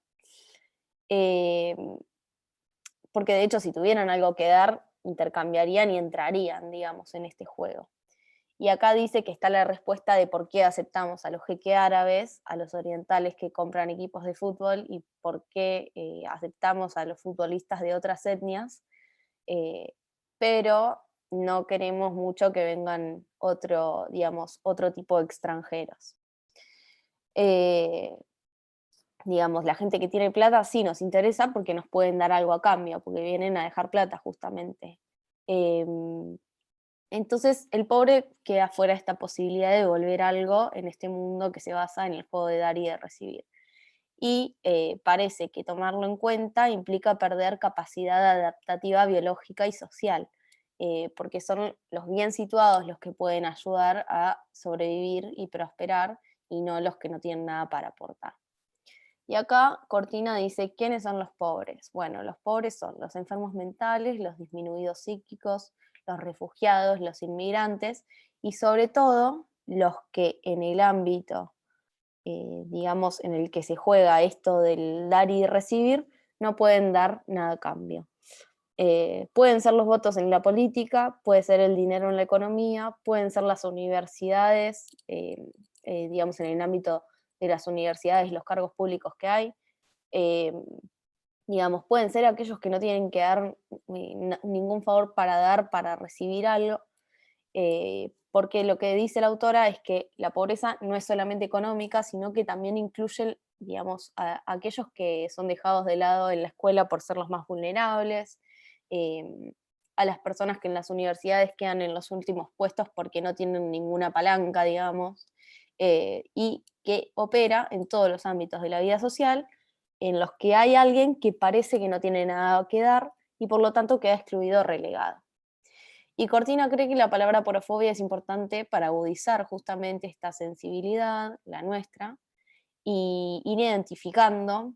Porque de hecho, si tuvieran algo que dar, intercambiarían y entrarían, digamos, en este juego. Y acá dice que está la respuesta de por qué aceptamos a los jeques árabes, a los orientales que compran equipos de fútbol y por qué aceptamos a los futbolistas de otras etnias, pero no queremos mucho que vengan otro tipo de extranjeros. Digamos, la gente que tiene plata sí nos interesa porque nos pueden dar algo a cambio, porque vienen a dejar plata justamente. Entonces, el pobre queda fuera de esta posibilidad de devolver algo en este mundo que se basa en el juego de dar y de recibir. Y parece que tomarlo en cuenta implica perder capacidad adaptativa biológica y social, porque son los bien situados los que pueden ayudar a sobrevivir y prosperar y no los que no tienen nada para aportar. Y acá Cortina dice, ¿quiénes son los pobres? Bueno, los pobres son los enfermos mentales, los disminuidos psíquicos, los refugiados, los inmigrantes y sobre todo los que en el ámbito, digamos, en el que se juega esto del dar y recibir, no pueden dar nada a cambio. Pueden ser los votos en la política, puede ser el dinero en la economía, pueden ser las universidades, digamos, en el ámbito de las universidades, los cargos públicos que hay. Digamos, pueden ser aquellos que no tienen que dar ningún favor para dar, para recibir algo, porque lo que dice la autora es que la pobreza no es solamente económica, sino que también incluye, digamos, a aquellos que son dejados de lado en la escuela por ser los más vulnerables, a las personas que en las universidades quedan en los últimos puestos porque no tienen ninguna palanca, digamos, y que opera en todos los ámbitos de la vida social, en los que hay alguien que parece que no tiene nada que dar y por lo tanto queda excluido o relegado. Y Cortina cree que la palabra porofobia es importante para agudizar justamente esta sensibilidad, la nuestra, y ir identificando,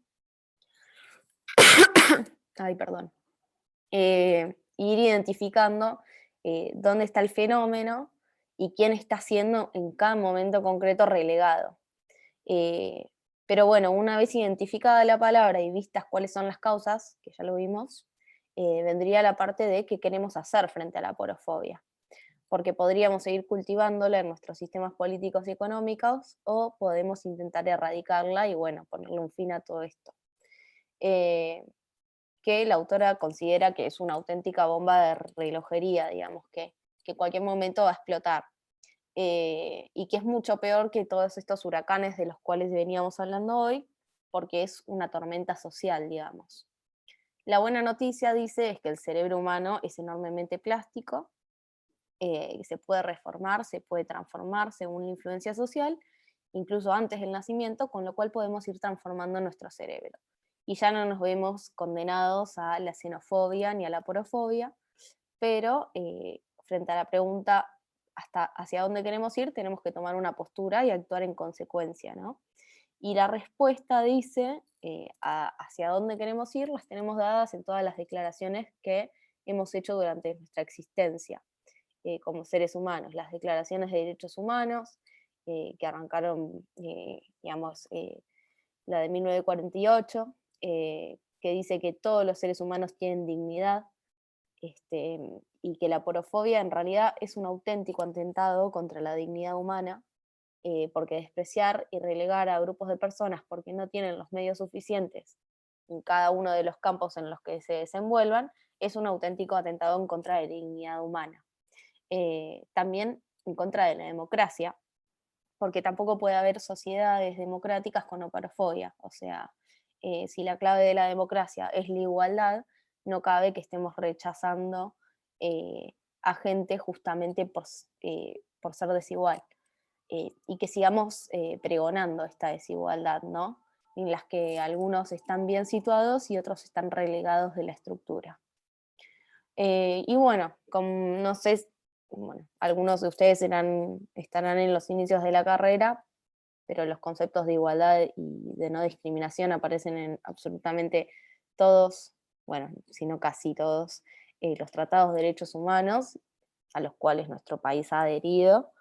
dónde está el fenómeno y quién está siendo en cada momento concreto relegado. Pero bueno, una vez identificada la palabra y vistas cuáles son las causas, que ya lo vimos, vendría la parte de qué queremos hacer frente a la porofobia. Porque podríamos seguir cultivándola en nuestros sistemas políticos y económicos o podemos intentar erradicarla y bueno, ponerle un fin a todo esto. Que la autora considera que es una auténtica bomba de relojería, digamos, que en cualquier momento va a explotar. Y que es mucho peor que todos estos huracanes de los cuales veníamos hablando hoy, porque es una tormenta social, digamos. La buena noticia, dice, es que el cerebro humano es enormemente plástico, se puede reformar, se puede transformar según la influencia social, incluso antes del nacimiento, con lo cual podemos ir transformando nuestro cerebro. Y ya no nos vemos condenados a la xenofobia ni a la porofobia, pero frente a la pregunta hacia dónde queremos ir, tenemos que tomar una postura y actuar en consecuencia, ¿no? Y la respuesta dice, hacia dónde queremos ir, las tenemos dadas en todas las declaraciones que hemos hecho durante nuestra existencia como seres humanos. Las declaraciones de derechos humanos, que arrancaron, digamos, la de 1948, que dice que todos los seres humanos tienen dignidad, y que la porofobia en realidad es un auténtico atentado contra la dignidad humana, porque despreciar y relegar a grupos de personas porque no tienen los medios suficientes en cada uno de los campos en los que se desenvuelvan es un auténtico atentado en contra de la dignidad humana. También en contra de la democracia, porque tampoco puede haber sociedades democráticas con operofobia. O sea, si la clave de la democracia es la igualdad, no cabe que estemos rechazando a gente justamente por ser desigual. Y que sigamos pregonando esta desigualdad, ¿no? En las que algunos están bien situados y otros están relegados de la estructura. Y bueno, no sé, bueno, algunos de ustedes estarán en los inicios de la carrera, pero los conceptos de igualdad y de no discriminación aparecen en absolutamente todos, bueno, si no casi todos, los tratados de derechos humanos a los cuales nuestro país ha adherido,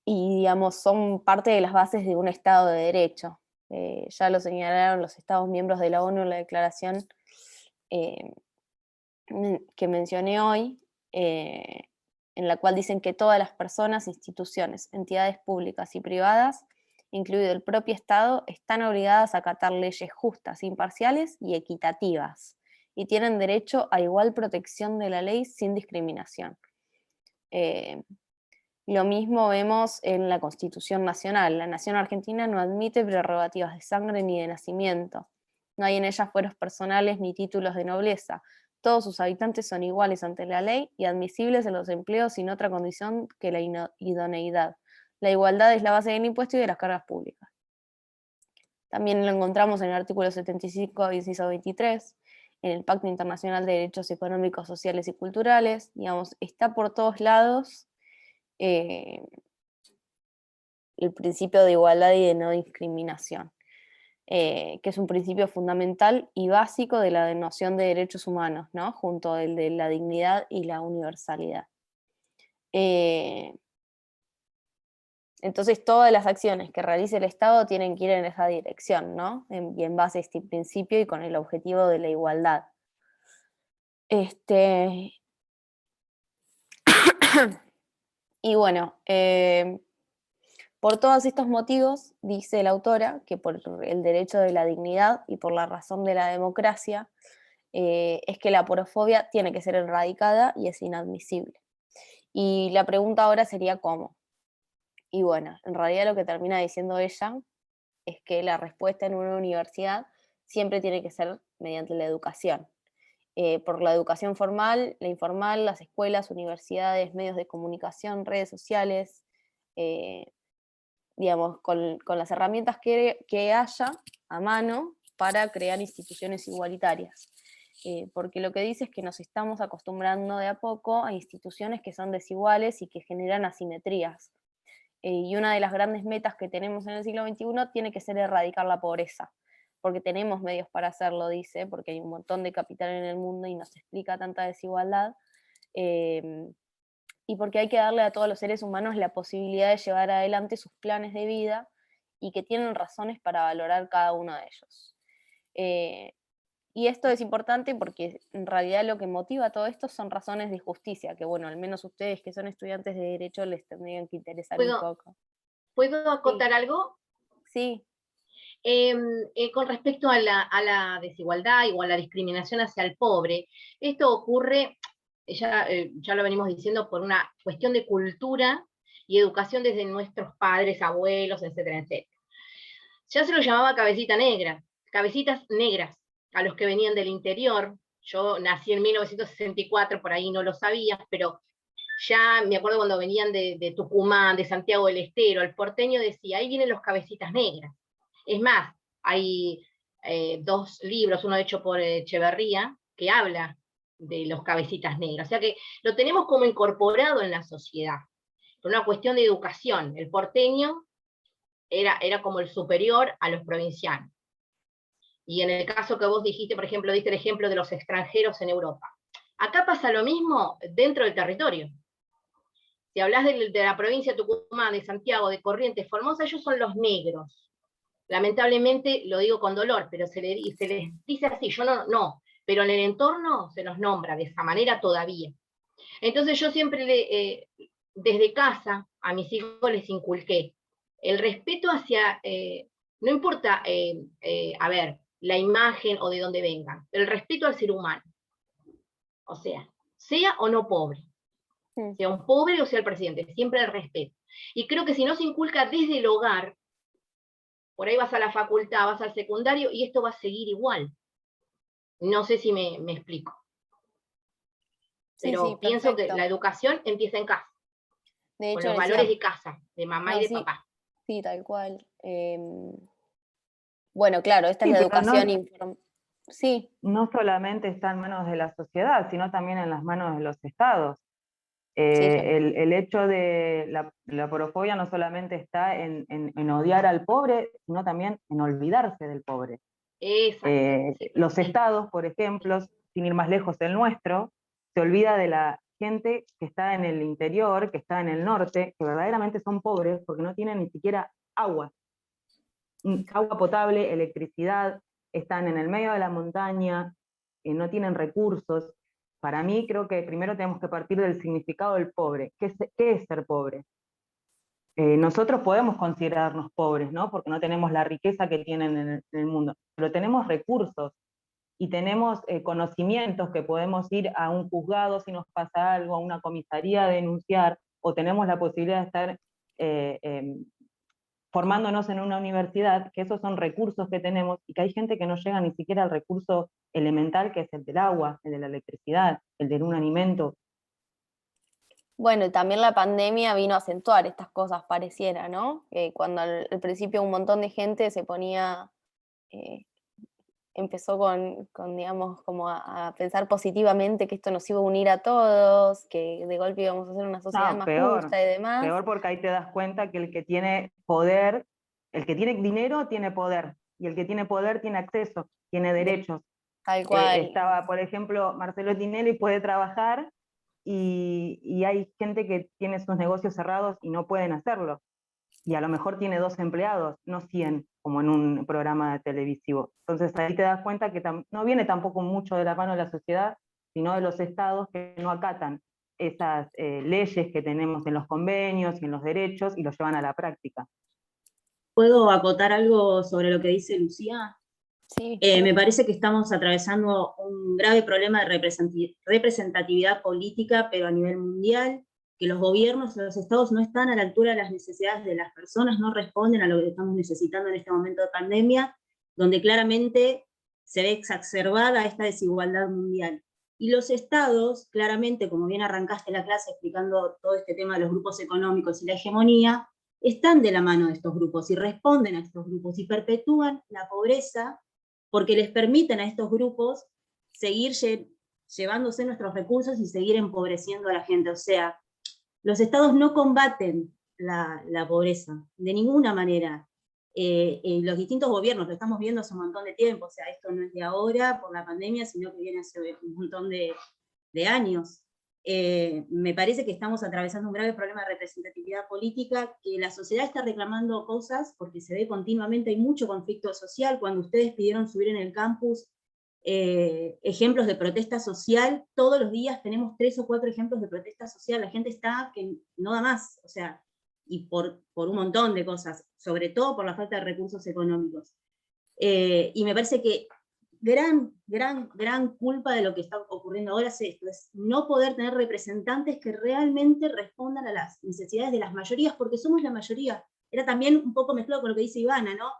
y digamos, son parte de las bases de un Estado de Derecho. Ya lo señalaron los Estados miembros de la ONU en la declaración que mencioné hoy, en la cual dicen que todas las personas, instituciones, entidades públicas y privadas, incluido el propio Estado, están obligadas a acatar leyes justas, imparciales y equitativas, y tienen derecho a igual protección de la ley sin discriminación. Lo mismo vemos en la Constitución Nacional. La Nación Argentina no admite prerrogativas de sangre ni de nacimiento. No hay en ella fueros personales ni títulos de nobleza. Todos sus habitantes son iguales ante la ley y admisibles en los empleos sin otra condición que la idoneidad. La igualdad es la base del impuesto y de las cargas públicas. También lo encontramos en el artículo 75, inciso 23, en el Pacto Internacional de Derechos Económicos, Sociales y Culturales. Digamos, está por todos lados el principio de igualdad y de no discriminación, que es un principio fundamental y básico de la noción de derechos humanos, ¿no? Junto al de la dignidad y la universalidad. Entonces todas las acciones que realice el Estado tienen que ir en esa dirección, ¿no? Y en base a este principio y con el objetivo de la igualdad. Y bueno, por todos estos motivos, dice la autora, que por el derecho de la dignidad y por la razón de la democracia, es que la aporofobia tiene que ser erradicada y es inadmisible. Y la pregunta ahora sería ¿cómo? Y bueno, en realidad lo que termina diciendo ella es que la respuesta en una universidad siempre tiene que ser mediante la educación. Por la educación formal, la informal, las escuelas, universidades, medios de comunicación, redes sociales, digamos, con las herramientas que haya a mano para crear instituciones igualitarias. Porque lo que dice es que nos estamos acostumbrando de a poco a instituciones que son desiguales y que generan asimetrías. Y una de las grandes metas que tenemos en el siglo XXI tiene que ser erradicar la pobreza, porque tenemos medios para hacerlo, dice, porque hay un montón de capital en el mundo y nos explica tanta desigualdad, y porque hay que darle a todos los seres humanos la posibilidad de llevar adelante sus planes de vida y que tienen razones para valorar cada uno de ellos. Y esto es importante porque en realidad lo que motiva todo esto son razones de justicia, que bueno, al menos ustedes que son estudiantes de Derecho les tendrían que interesar un poco. ¿Puedo acotar algo? Sí. Con respecto a la desigualdad o a la discriminación hacia el pobre, esto ocurre, ya lo venimos diciendo, por una cuestión de cultura y educación desde nuestros padres, abuelos, etcétera, etcétera. Ya se lo llamaba cabecitas negras, a los que venían del interior. Yo nací en 1964, por ahí no lo sabías, pero ya me acuerdo cuando venían de Tucumán, de Santiago del Estero, el porteño decía, ahí vienen los cabecitas negras. Es más, hay 2 libros, uno hecho por Echeverría, que habla de los cabecitas negras. O sea que lo tenemos como incorporado en la sociedad, por una cuestión de educación. El porteño era como el superior a los provincianos. Y en el caso que vos dijiste, por ejemplo, diste el ejemplo de los extranjeros en Europa. Acá pasa lo mismo dentro del territorio. Si hablas de la provincia de Tucumán, de Santiago, de Corrientes, Formosa, ellos son los negros. Lamentablemente, lo digo con dolor, pero se les dice así, yo no, pero en el entorno se los nombra de esa manera todavía. Entonces yo siempre, desde casa, a mis hijos les inculqué el respeto hacia, no importa, a ver, la imagen o de dónde vengan, el respeto al ser humano. O sea o no pobre, sea un pobre o sea el presidente, siempre el respeto. Y creo que si no se inculca desde el hogar, por ahí vas a la facultad, vas al secundario y esto va a seguir igual. No sé si me explico. Pero Sí, pienso que perfecto. la educación empieza en casa, De con hecho, los decía, valores de casa, de mamá no, y de sí, papá. sí, tal cual. Bueno, claro, esta es Sí, la pero educación. Sí, no solamente está en manos de la sociedad, sino también en las manos de los estados. sí, El hecho de la porofobia no solamente está en odiar al pobre, sino también en olvidarse del pobre. Exacto. Sí, Los sí. estados, por ejemplo, sin ir más lejos el nuestro, se olvida de la gente que está en el interior, que está en el norte, que verdaderamente son pobres porque no tienen ni siquiera agua potable, electricidad, están en el medio de la montaña, no tienen recursos. Para mí creo que primero tenemos que partir del significado del pobre. ¿Qué es ser pobre? Nosotros podemos considerarnos pobres, ¿no? Porque no tenemos la riqueza que tienen en el mundo, pero tenemos recursos y tenemos conocimientos que podemos ir a un juzgado si nos pasa algo, a una comisaría a denunciar, o tenemos la posibilidad de estar formándonos en una universidad, que esos son recursos que tenemos y que hay gente que no llega ni siquiera al recurso elemental que es el del agua, el de la electricidad, el de un alimento. bueno, y también la pandemia vino a acentuar estas cosas, pareciera, ¿no? Cuando al principio un montón de gente se ponía, empezó digamos, como a pensar positivamente que esto nos iba a unir a todos, que de golpe íbamos a hacer una sociedad No, más peor, justa y demás. peor porque ahí te das cuenta que el que tiene poder, el que tiene dinero tiene poder, y el que tiene poder tiene acceso, tiene derechos. Tal cual. Estaba, por ejemplo, Marcelo Tinelli puede trabajar y hay gente que tiene sus negocios cerrados y no pueden hacerlo. Y a lo mejor tiene 2 empleados, no 100, como en un programa televisivo. Entonces ahí te das cuenta que no viene tampoco mucho de la mano de la sociedad, sino de los estados que no acatan esas leyes que tenemos en los convenios y en los derechos y los llevan a la práctica. ¿Puedo acotar algo sobre lo que dice Lucía? Sí. Me parece que estamos atravesando un grave problema de representatividad política, pero a nivel mundial, que los gobiernos, los estados no están a la altura de las necesidades de las personas, no responden a lo que estamos necesitando en este momento de pandemia, donde claramente se ve exacerbada esta desigualdad mundial. Y los estados, claramente, como bien arrancaste la clase explicando todo este tema de los grupos económicos y la hegemonía, están de la mano de estos grupos y responden a estos grupos y perpetúan la pobreza porque les permiten a estos grupos seguir llevándose nuestros recursos y seguir empobreciendo a la gente. O sea, los estados no combaten la pobreza de ninguna manera. Los distintos gobiernos, lo estamos viendo hace un montón de tiempo, o sea, esto no es de ahora por la pandemia, sino que viene hace un montón de años. Me parece que estamos atravesando un grave problema de representatividad política, que la sociedad está reclamando cosas porque se ve continuamente, hay mucho conflicto social. Cuando ustedes pidieron subir en el campus ejemplos de protesta social, todos los días tenemos 3 o 4 ejemplos de protesta social, la gente está que no da más, o sea, y por un montón de cosas, sobre todo por la falta de recursos económicos. Y me parece que gran culpa de lo que está ocurriendo ahora es esto, es no poder tener representantes que realmente respondan a las necesidades de las mayorías, porque somos la mayoría. Era también un poco mezclado con lo que dice Ivana, ¿no?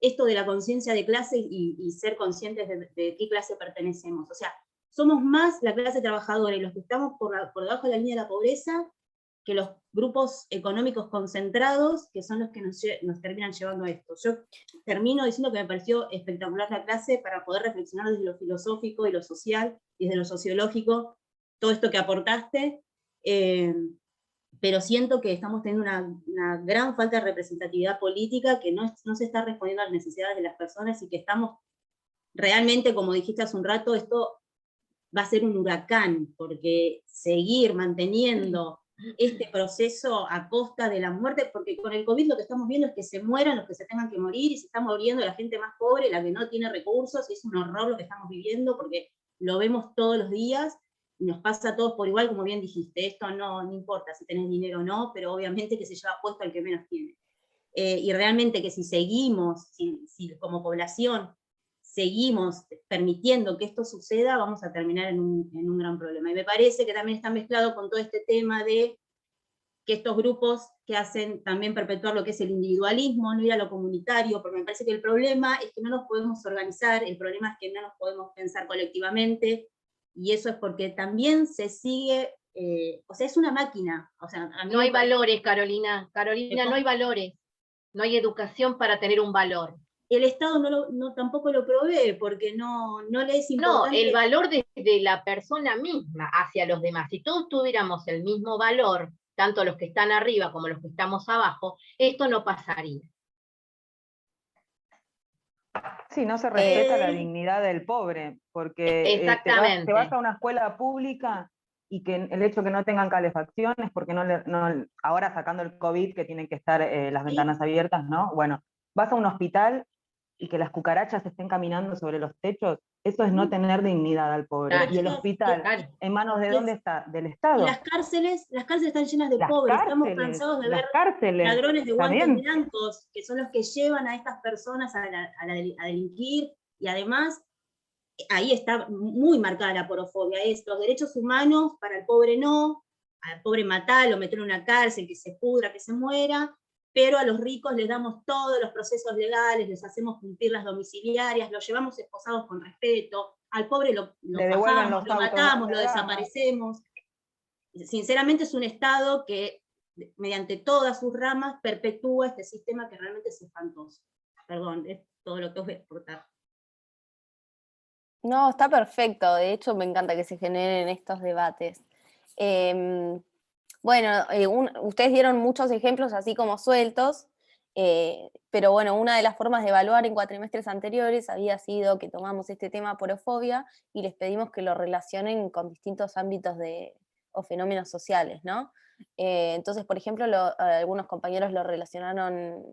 Esto de la conciencia de clase y ser conscientes de qué clase pertenecemos. O sea, somos más la clase trabajadora y los que estamos por debajo de la línea de la pobreza que los grupos económicos concentrados, que son los que nos terminan llevando a esto. Yo termino diciendo que me pareció espectacular la clase para poder reflexionar desde lo filosófico y lo social, y desde lo sociológico, todo esto que aportaste, pero siento que estamos teniendo una gran falta de representatividad política, que no se está respondiendo a las necesidades de las personas, y que estamos realmente, como dijiste hace un rato, esto va a ser un huracán, porque seguir manteniendo este proceso a costa de la muerte, porque con el COVID lo que estamos viendo es que se mueran los que se tengan que morir, y se está muriendo la gente más pobre, la que no tiene recursos, y es un horror lo que estamos viviendo, porque lo vemos todos los días, nos pasa a todos por igual, como bien dijiste, esto no importa si tenés dinero o no, pero obviamente que se lleva puesto al que menos tiene. Y realmente que si seguimos, si como población seguimos permitiendo que esto suceda, vamos a terminar en un gran problema. Y me parece que también está mezclado con todo este tema de que estos grupos que hacen también perpetuar lo que es el individualismo, no ir a lo comunitario, porque me parece que el problema es que no nos podemos organizar, el problema es que no nos podemos pensar colectivamente, y eso es porque también se sigue, o sea, es una máquina. O sea, a mí No hay valores, Carolina. Carolina, no hay valores. No hay educación para tener un valor. El Estado tampoco lo provee, porque no le es importante. No, el valor de la persona misma hacia los demás. Si todos tuviéramos el mismo valor, tanto los que están arriba como los que estamos abajo, esto no pasaría. Sí, no se respeta la dignidad del pobre, porque exactamente. te vas a una escuela pública y que el hecho que no tengan calefacción es porque ahora sacando el COVID que tienen que estar las ventanas abiertas, ¿no? Bueno, vas a un hospital y que las cucarachas estén caminando sobre los techos, eso es no tener dignidad al pobre. Claro, y el hospital, claro. ¿en manos de dónde está? ¿Del Estado? Y las cárceles están llenas de pobres. Estamos cansados de ver ladrones de guantes blancos, que son los que llevan a estas personas a delinquir, y además ahí está muy marcada la porofobia, es los derechos humanos, para el pobre no, al pobre matarlo, meterlo en una cárcel, que se pudra, que se muera, pero a los ricos les damos todos los procesos legales, les hacemos cumplir las domiciliarias, los llevamos esposados con respeto, al pobre lo fajamos, lo matamos, lo desaparecemos. Sinceramente es un Estado que, mediante todas sus ramas, perpetúa este sistema que realmente es espantoso. Perdón, es todo lo que os voy a aportar. No, está perfecto. De hecho, me encanta que se generen estos debates. Bueno, ustedes dieron muchos ejemplos así como sueltos, pero bueno, una de las formas de evaluar en cuatrimestres anteriores había sido que tomamos este tema porofobia y les pedimos que lo relacionen con distintos ámbitos o fenómenos sociales, ¿no? Entonces, por ejemplo, algunos compañeros lo relacionaron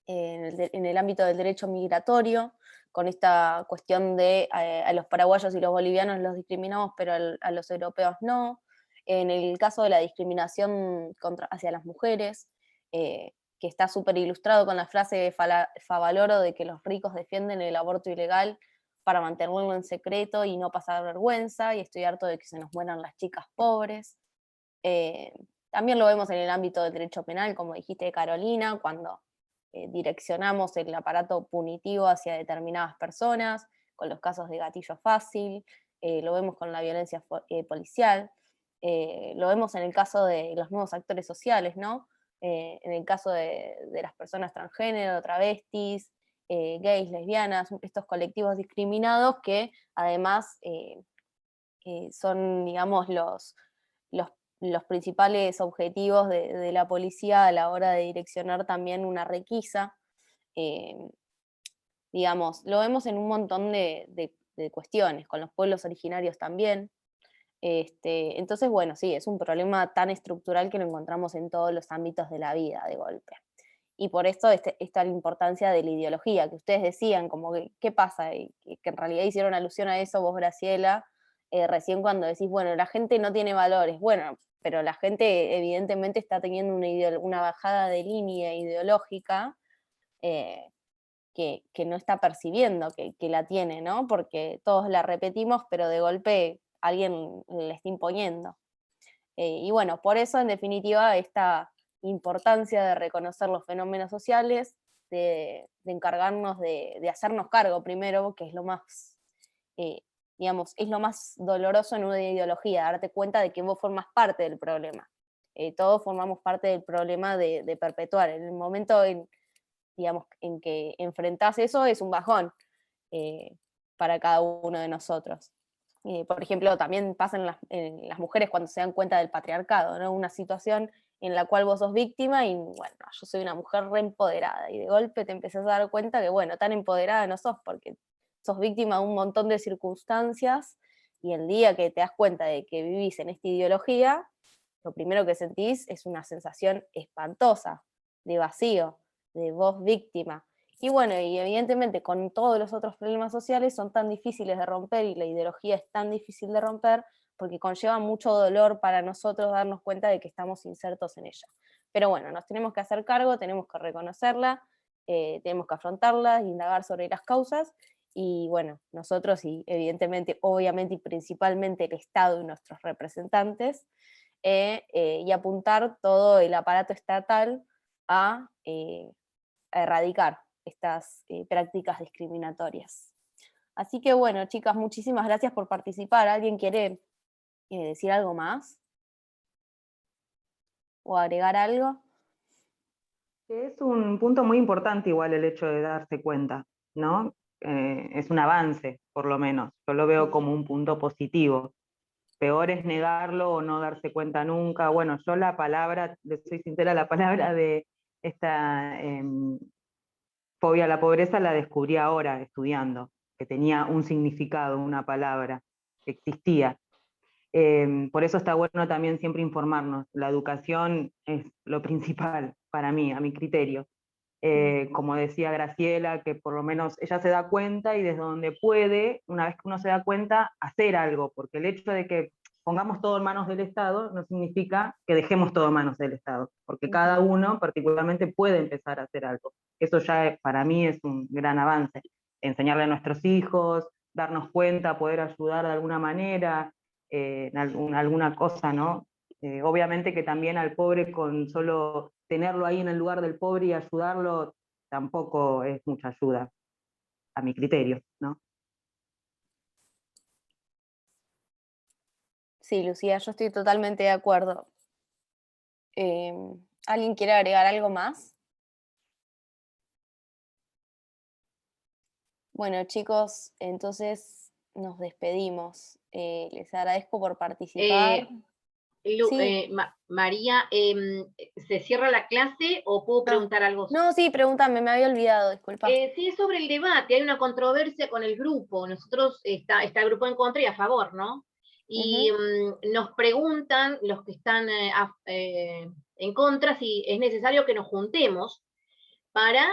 en el ámbito del derecho migratorio, con esta cuestión de a los paraguayos y los bolivianos los discriminamos, pero a los europeos no. En el caso de la discriminación hacia las mujeres, que está súper ilustrado con la frase de Favaloro de que los ricos defienden el aborto ilegal para mantenerlo en secreto y no pasar vergüenza, y estoy harto de que se nos mueran las chicas pobres. También lo vemos en el ámbito del derecho penal, como dijiste, Carolina, cuando direccionamos el aparato punitivo hacia determinadas personas, con los casos de gatillo fácil, lo vemos con la violencia policial, lo vemos en el caso de los nuevos actores sociales, ¿no? En el caso de las personas transgénero, travestis, gays, lesbianas, estos colectivos discriminados que además son, digamos, los principales objetivos de la policía a la hora de direccionar también una requisa. Digamos, lo vemos en un montón de cuestiones, con los pueblos originarios también. Entonces, bueno, sí, es un problema tan estructural que lo encontramos en todos los ámbitos de la vida de golpe. Y por esto está la importancia de la ideología, que ustedes decían, como que, ¿qué pasa? Y que en realidad hicieron alusión a eso vos, Graciela, recién cuando decís, bueno, la gente no tiene valores. Bueno, pero la gente evidentemente está teniendo una bajada de línea ideológica que no está percibiendo que la tiene, ¿no? Porque todos la repetimos, pero de golpe alguien le está imponiendo. Y bueno, por eso en definitiva esta importancia de reconocer los fenómenos sociales, de encargarnos de hacernos cargo primero, que es lo más, digamos, es lo más doloroso en una ideología, darte cuenta de que vos formas parte del problema. Todos formamos parte del problema de perpetuar. En el momento digamos, en que enfrentás eso es un bajón para cada uno de nosotros. Por ejemplo, también pasa en las mujeres cuando se dan cuenta del patriarcado, ¿no? Una situación en la cual vos sos víctima y, bueno, yo soy una mujer reempoderada, y de golpe te empezás a dar cuenta que, bueno, tan empoderada no sos, porque sos víctima de un montón de circunstancias, y el día que te das cuenta de que vivís en esta ideología, lo primero que sentís es una sensación espantosa, de vacío, de vos víctima. Y bueno, y evidentemente con todos los otros problemas sociales son tan difíciles de romper y la ideología es tan difícil de romper, porque conlleva mucho dolor para nosotros darnos cuenta de que estamos insertos en ella. Pero bueno, nos tenemos que hacer cargo, tenemos que reconocerla, tenemos que afrontarla, indagar sobre las causas, y bueno, nosotros y evidentemente, obviamente y principalmente el Estado y nuestros representantes, y apuntar todo el aparato estatal a erradicar estas prácticas discriminatorias. Así que bueno, chicas, muchísimas gracias por participar. ¿Alguien quiere decir algo más? ¿O agregar algo? Es un punto muy importante igual el hecho de darse cuenta, ¿no? Es un avance, por lo menos. Yo lo veo como un punto positivo. Peor es negarlo o no darse cuenta nunca. Bueno, yo la palabra, les soy sincera, la palabra de esta fobia a la pobreza la descubrí ahora estudiando, que tenía un significado, una palabra, que existía. Por eso está bueno también siempre informarnos. La educación es lo principal para mí, a mi criterio. Como decía Graciela, que por lo menos ella se da cuenta y desde donde puede, una vez que uno se da cuenta, hacer algo, porque el hecho de que pongamos todo en manos del Estado no significa que dejemos todo en manos del Estado, porque cada uno particularmente puede empezar a hacer algo. Eso ya para mí es un gran avance. Enseñarle a nuestros hijos, darnos cuenta, poder ayudar de alguna manera, en alguna cosa, ¿no? Obviamente que también al pobre con solo tenerlo ahí en el lugar del pobre y ayudarlo tampoco es mucha ayuda, a mi criterio, ¿no? Sí, Lucía, yo estoy totalmente de acuerdo. ¿Alguien quiere agregar algo más? Bueno, chicos, entonces nos despedimos. Les agradezco por participar. Sí. María, ¿se cierra la clase o puedo preguntar algo? No, sí, pregúntame, me había olvidado, disculpa. Sí, es sobre el debate, hay una controversia con el grupo. Nosotros está el grupo en contra y a favor, ¿no? Y nos preguntan los que están en contra si es necesario que nos juntemos para